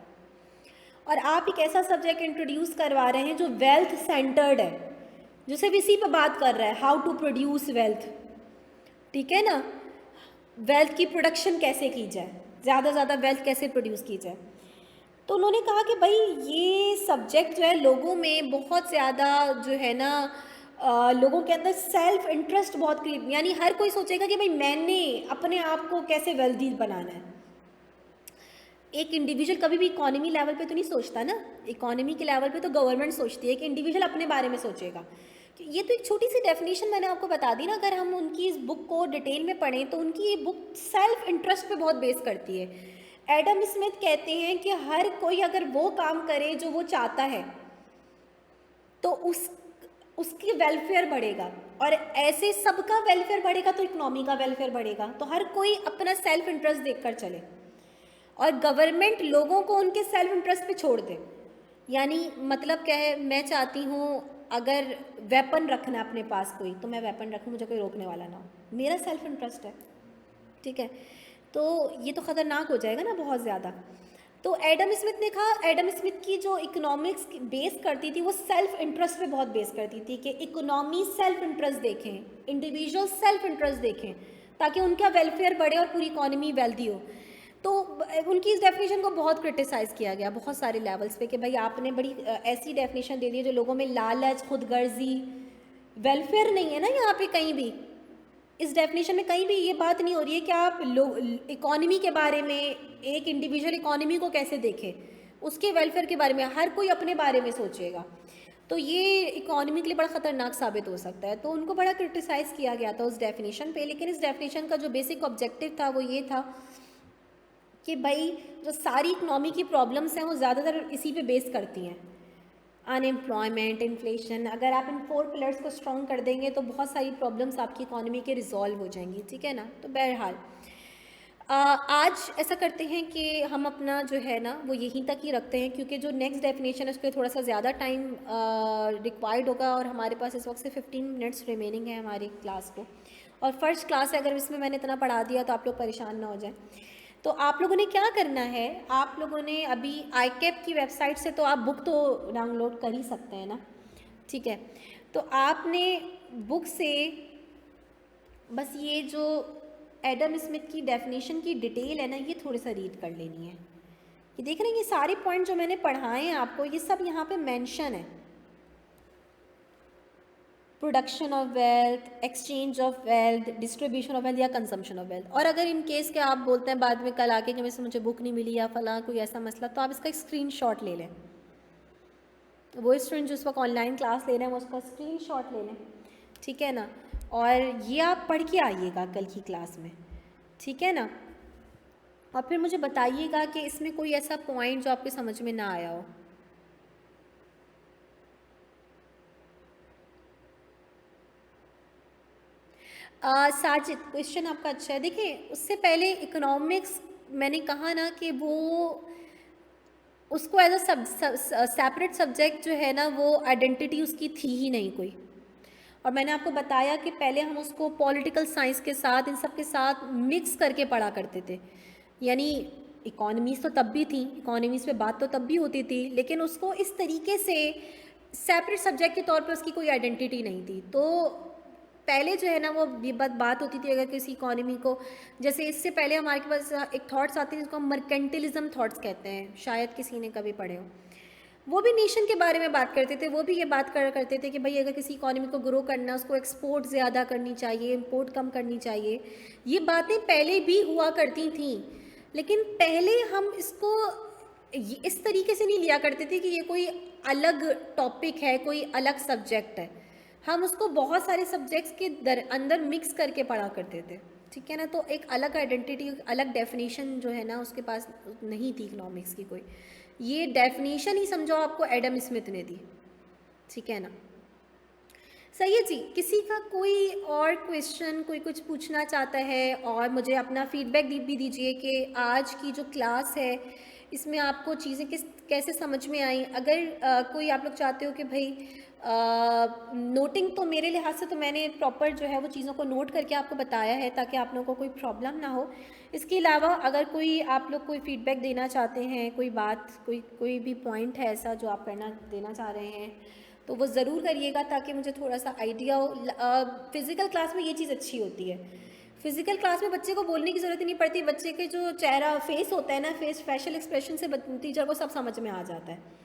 और आप एक ऐसा सब्जेक्ट इंट्रोड्यूस करवा रहे हैं जो वेल्थ सेंटर्ड है, जो सिर्फ इसी पर बात कर रहा है, हाउ टू प्रोड्यूस वेल्थ, ठीक है ना, वेल्थ की प्रोडक्शन कैसे की जाए, ज़्यादा से ज़्यादा वेल्थ कैसे प्रोड्यूस की जाए। तो उन्होंने कहा कि भाई ये सब्जेक्ट जो है लोगों में बहुत ज़्यादा जो है ना, लोगों के अंदर सेल्फ इंटरेस्ट बहुत क्रिएट, यानी हर कोई सोचेगा कि भाई मैंने अपने आप को कैसे वेल्दी बनाना है। एक इंडिविजुअल कभी भी इकोनॉमी लेवल पे तो नहीं सोचता ना, इकोनॉमी के लेवल पे तो गवर्नमेंट सोचती है, एक इंडिविजुअल अपने बारे में सोचेगा। ये तो एक छोटी सी डेफिनेशन मैंने आपको बता दी ना। अगर हम उनकी इस बुक को डिटेल में पढ़ें तो उनकी ये बुक सेल्फ इंटरेस्ट पे बहुत बेस करती है। एडम स्मिथ कहते हैं कि हर कोई अगर वो काम करे जो वो चाहता है तो उसकी वेलफेयर बढ़ेगा, और ऐसे सबका वेलफेयर बढ़ेगा तो इकोनॉमी का वेलफेयर बढ़ेगा। तो हर कोई अपना सेल्फ इंटरेस्ट देखकर चले, और गवर्नमेंट लोगों को उनके सेल्फ इंटरेस्ट पे छोड़ दे। यानी मतलब क्या है, मैं चाहती हूँ अगर वेपन रखना अपने पास कोई, तो मैं वेपन रखूँ, मुझे कोई रोकने वाला ना हो, मेरा सेल्फ इंटरेस्ट है, ठीक है। तो ये तो ख़तरनाक हो जाएगा ना बहुत ज़्यादा। तो एडम स्मिथ ने कहा, एडम स्मिथ की जो इकोनॉमिक्स बेस करती थी वो सेल्फ इंटरेस्ट पे बहुत बेस करती थी कि इकोनॉमी सेल्फ इंटरेस्ट देखें, इंडिविजुअल सेल्फ इंटरेस्ट देखें, ताकि उनका वेलफेयर बढ़े और पूरी इकोनॉमी वेल्दी हो। तो उनकी इस डेफिनेशन को बहुत क्रिटिसाइज़ किया गया बहुत सारे लेवल्स पे कि भाई आपने बड़ी ऐसी डेफिनेशन दे दी है जो लोगों में लालच, खुदगर्जी, वेलफेयर नहीं है ना यहाँ पे कहीं भी। इस डेफिनेशन में कहीं भी ये बात नहीं हो रही है कि आप इकोनॉमी के बारे में, एक इंडिविजुअल इकोनॉमी को कैसे देखें, उसके वेलफेयर के बारे में, हर कोई अपने बारे में सोचेगा। तो ये इकोनॉमी के लिए बड़ा ख़तरनाक साबित हो सकता है। तो उनको बड़ा क्रिटिसाइज़ किया गया था उस डेफिनेशन पे। लेकिन इस डेफिनेशन का जो बेसिक ऑब्जेक्टिव था वो ये था कि भाई जो सारी इकोनॉमी की प्रॉब्लम्स हैं वो ज़्यादातर इसी पे बेस करती हैं, अनएम्प्लॉयमेंट, इन्फ्लेशन। अगर आप इन 4 पिलर्स को स्ट्रॉन्ग कर देंगे तो बहुत सारी प्रॉब्लम्स आपकी इकोनॉमी के रिजॉल्व हो जाएंगी, ठीक है ना। तो बहरहाल आज ऐसा करते हैं कि हम अपना जो है ना वो यहीं तक ही रखते हैं, क्योंकि जो नेक्स्ट डेफिनेशन है उसके थोड़ा सा ज़्यादा टाइम रिक्वायर्ड होगा, और हमारे पास इस वक्त से 15 मिनट्स रिमेनिंग है हमारी क्लास को, और फर्स्ट क्लास है, अगर इसमें मैंने इतना पढ़ा दिया तो आप लोग परेशान ना हो जाए। तो आप लोगों ने क्या करना है, आप लोगों ने अभी ICAP की वेबसाइट से तो आप बुक तो डाउनलोड कर ही सकते हैं ना, ठीक है। तो आपने बुक से बस ये जो एडम स्मिथ की डेफिनेशन की डिटेल है ना, ये थोड़ा सा रीड कर लेनी है। ये देख रहे हैं, ये सारे पॉइंट जो मैंने पढ़ाए हैं आपको, ये सब यहाँ पे मेंशन है। Production of wealth, exchange of wealth, distribution of wealth या कंजम्पशन ऑफ वेल्थ। और अगर इन केस के आप बोलते हैं बाद में कल आके कि वैसे मुझे बुक नहीं मिली या फला कोई ऐसा मसला, तो आप इसका एक स्क्रीनशॉट ले लें। वो स्टूडेंट जो उस वक्त ऑनलाइन क्लास ले रहे हैं वो उसका स्क्रीनशॉट ले लें, ठीक है ना। और ये आप पढ़ के आइएगा कल की क्लास में, ठीक है ना। और फिर मुझे बताइएगा कि इसमें कोई ऐसा पॉइंट जो आपके समझ में ना आया हो। साजिद, क्वेश्चन आपका अच्छा है। देखिए उससे पहले इकोनॉमिक्स मैंने कहा ना कि वो उसको एज अ सेपरेट सब्जेक्ट जो है ना वो आइडेंटिटी उसकी थी ही नहीं कोई। और मैंने आपको बताया कि पहले हम उसको पॉलिटिकल साइंस के साथ, इन सब के साथ मिक्स करके पढ़ा करते थे। यानी इकोनॉमीज़ तो तब भी थी, इकोनॉमीज़ पे बात तो तब भी होती थी, लेकिन उसको इस तरीके से सेपरेट सब्जेक्ट के तौर पे उसकी कोई आइडेंटिटी नहीं थी। तो पहले जो है ना वो ये बात होती थी, अगर किसी इकोनॉमी को, जैसे इससे पहले हमारे पास एक थॉट्स आते हैं जिसको हम मर्केंटिलिज्म थॉट्स कहते हैं, शायद किसी ने कभी पढ़े हो। वो भी नेशन के बारे में बात करते थे, वो भी ये बात करते थे कि भाई अगर किसी इकोनॉमी को ग्रो करना है उसको एक्सपोर्ट ज़्यादा करनी चाहिए, इम्पोर्ट कम करनी चाहिए। ये बातें पहले भी हुआ करती थी, लेकिन पहले हम इसको इस तरीके से नहीं लिया करते थे कि ये कोई अलग टॉपिक है, कोई अलग सब्जेक्ट है। हम उसको बहुत सारे सब्जेक्ट्स के अंदर मिक्स करके पढ़ा करते थे, ठीक है ना। तो एक अलग आइडेंटिटी, अलग डेफिनेशन जो है ना उसके पास नहीं थी इकोनॉमिक्स की कोई। ये डेफिनेशन ही समझो आपको एडम स्मिथ ने दी, ठीक है ना। सही है जी। किसी का कोई और क्वेश्चन, कोई कुछ पूछना चाहता है, और मुझे अपना फीडबैक भी दीजिए कि आज की जो क्लास है इसमें आपको चीज़ें कैसे समझ में आई। अगर कोई आप लोग चाहते हो कि भाई नोटिंग, तो मेरे लिहाज से तो मैंने प्रॉपर जो है वो चीज़ों को नोट करके आपको बताया है ताकि आप लोगों को कोई प्रॉब्लम ना हो। इसके अलावा अगर कोई आप लोग कोई फीडबैक देना चाहते हैं, कोई बात, कोई भी पॉइंट है ऐसा जो आप देना चाह रहे हैं, तो वो ज़रूर करिएगा ताकि मुझे थोड़ा सा आइडिया हो। फ़िज़िकल क्लास में ये चीज़ अच्छी होती है। फ़िज़िकल क्लास में बच्चे को बोलने की ज़रूरत ही नहीं पड़ती, बच्चे के जो चेहरा फेस होता है ना, फेस फेशियल एक्सप्रेशन से टीचर को सब समझ में आ जाता है।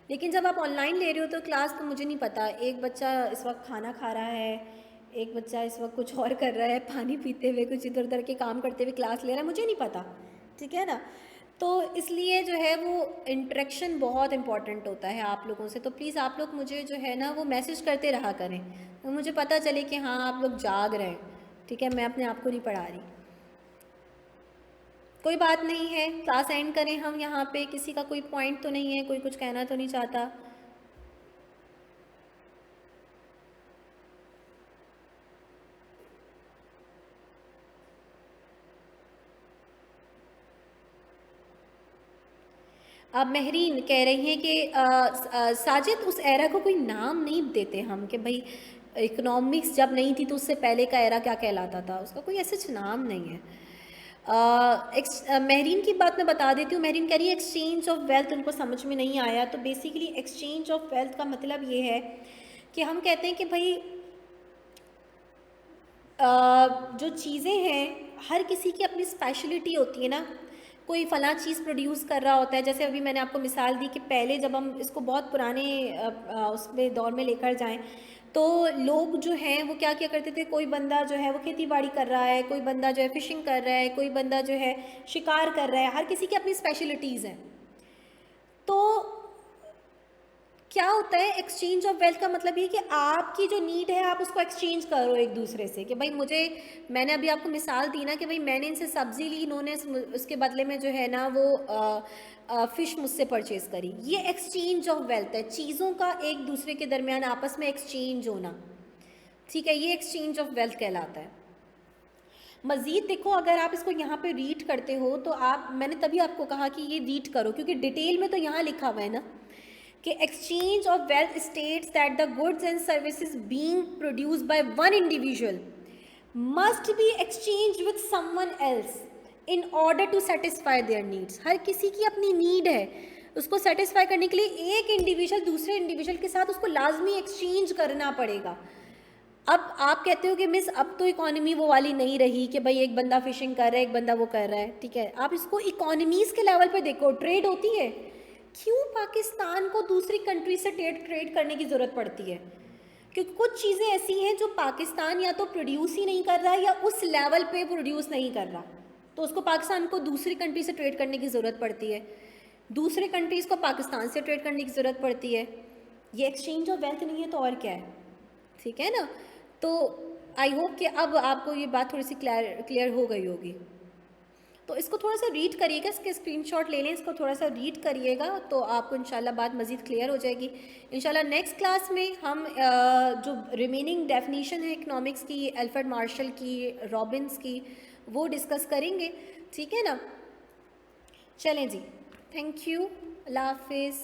लेकिन जब आप ऑनलाइन ले रहे हो तो क्लास, तो मुझे नहीं पता, एक बच्चा इस वक्त खाना खा रहा है, एक बच्चा इस वक्त कुछ और कर रहा है, पानी पीते हुए, कुछ इधर उधर के काम करते हुए क्लास ले रहा है, मुझे नहीं पता, ठीक है ना। तो इसलिए जो है वो इंटरेक्शन बहुत इंपॉर्टेंट होता है आप लोगों से। तो प्लीज़ आप लोग मुझे जो है ना वो मैसेज करते रहा करें, तो मुझे पता चले कि हाँ आप लोग जाग रहे हैं, ठीक है। मैं अपने आप को नहीं पढ़ा रही। कोई बात नहीं है, क्लास एंड करें हम यहाँ पे। किसी का कोई पॉइंट तो नहीं है, कोई कुछ कहना तो नहीं चाहता। अब महरीन कह रही हैं कि साजिद उस एरा को कोई नाम नहीं देते हम कि भाई इकोनॉमिक्स जब नहीं थी तो उससे पहले का एरा क्या कहलाता था, उसका कोई ऐसा नाम नहीं है। महरीन की बात मैं बता देती हूँ। महरीन कह रही है एक्सचेंज ऑफ वेल्थ उनको समझ में नहीं आया। तो बेसिकली एक्सचेंज ऑफ वेल्थ का मतलब ये है कि हम कहते हैं कि भाई जो चीज़ें हैं हर किसी की अपनी स्पेशलिटी होती है ना। कोई फ़लाँ चीज़ प्रोड्यूस कर रहा होता है, जैसे अभी मैंने आपको मिसाल दी कि पहले जब हम इसको बहुत पुराने उसमें दौर में लेकर जाएं तो लोग जो हैं वो क्या किया करते थे। कोई बंदा जो है वो खेती बाड़ी कर रहा है, कोई बंदा जो है फ़िशिंग कर रहा है, कोई बंदा जो है शिकार कर रहा है। हर किसी की अपनी स्पेशलिटीज़ हैं। तो क्या होता है एक्सचेंज ऑफ वेल्थ का मतलब ये कि आपकी जो नीड है आप उसको एक्सचेंज करो एक दूसरे से। कि भाई मैंने अभी आपको मिसाल दी ना कि भाई मैंने इनसे सब्ज़ी ली, इन्होंने उसके बदले में जो है ना वो फ़िश मुझसे परचेज़ करी। ये एक्सचेंज ऑफ वेल्थ है, चीज़ों का एक दूसरे के दरमियान आपस में एक्सचेंज होना, ठीक है। ये एक्सचेंज ऑफ वेल्थ कहलाता है। मज़ीद देखो, अगर आप इसको यहाँ पे रीड करते हो तो मैंने तभी आपको कहा कि ये रीड करो, क्योंकि डिटेल में तो यहाँ लिखा हुआ है ना कि exchange of wealth states that the goods and services being produced by one individual must be exchange with someone else in order to satisfy their needs. हर किसी की अपनी नीड है, उसको सेटिस्फाई करने के लिए एक इंडिविजुअल दूसरे इंडिविजुअल के साथ उसको लाजमी एक्सचेंज करना पड़ेगा। अब आप कहते हो कि मिस अब तो इकोनॉमी वो वाली नहीं रही कि भाई एक बंदा फिशिंग कर रहा है, एक बंदा वो कर रहा है, ठीक है। आप इसको इकोनॉमीज़ के लेवल पे देखो, ट्रेड होती है। क्यों पाकिस्तान को दूसरी कंट्री से ट्रेड करने की ज़रूरत पड़ती है? क्योंकि कुछ चीज़ें ऐसी हैं जो पाकिस्तान या तो प्रोड्यूस ही नहीं कर रहा या उस लेवल पे प्रोड्यूस नहीं कर रहा, तो उसको पाकिस्तान को दूसरी कंट्री से ट्रेड करने की ज़रूरत पड़ती है। दूसरे कंट्रीज़ को पाकिस्तान से ट्रेड करने की ज़रूरत पड़ती है। ये एक्सचेंज ऑफ वेल्थ नहीं है तो और क्या है, ठीक है ना। तो आई होप कि अब आपको ये बात थोड़ी सी क्लियर हो गई होगी। तो इसको थोड़ा सा रीड करिएगा, इसके स्क्रीनशॉट ले लें, इसको थोड़ा सा रीड करिएगा तो आपको इंशाल्लाह बात मज़ीद क्लियर हो जाएगी। इंशाल्लाह नेक्स्ट क्लास में हम जो रिमेनिंग डेफिनेशन है इकनॉमिक्स की, अल्फ्रेड मार्शल की, रॉबिन्स की, वो डिस्कस करेंगे, ठीक है ना। चलें जी, थैंक यू, अल्लाह हाफिज़।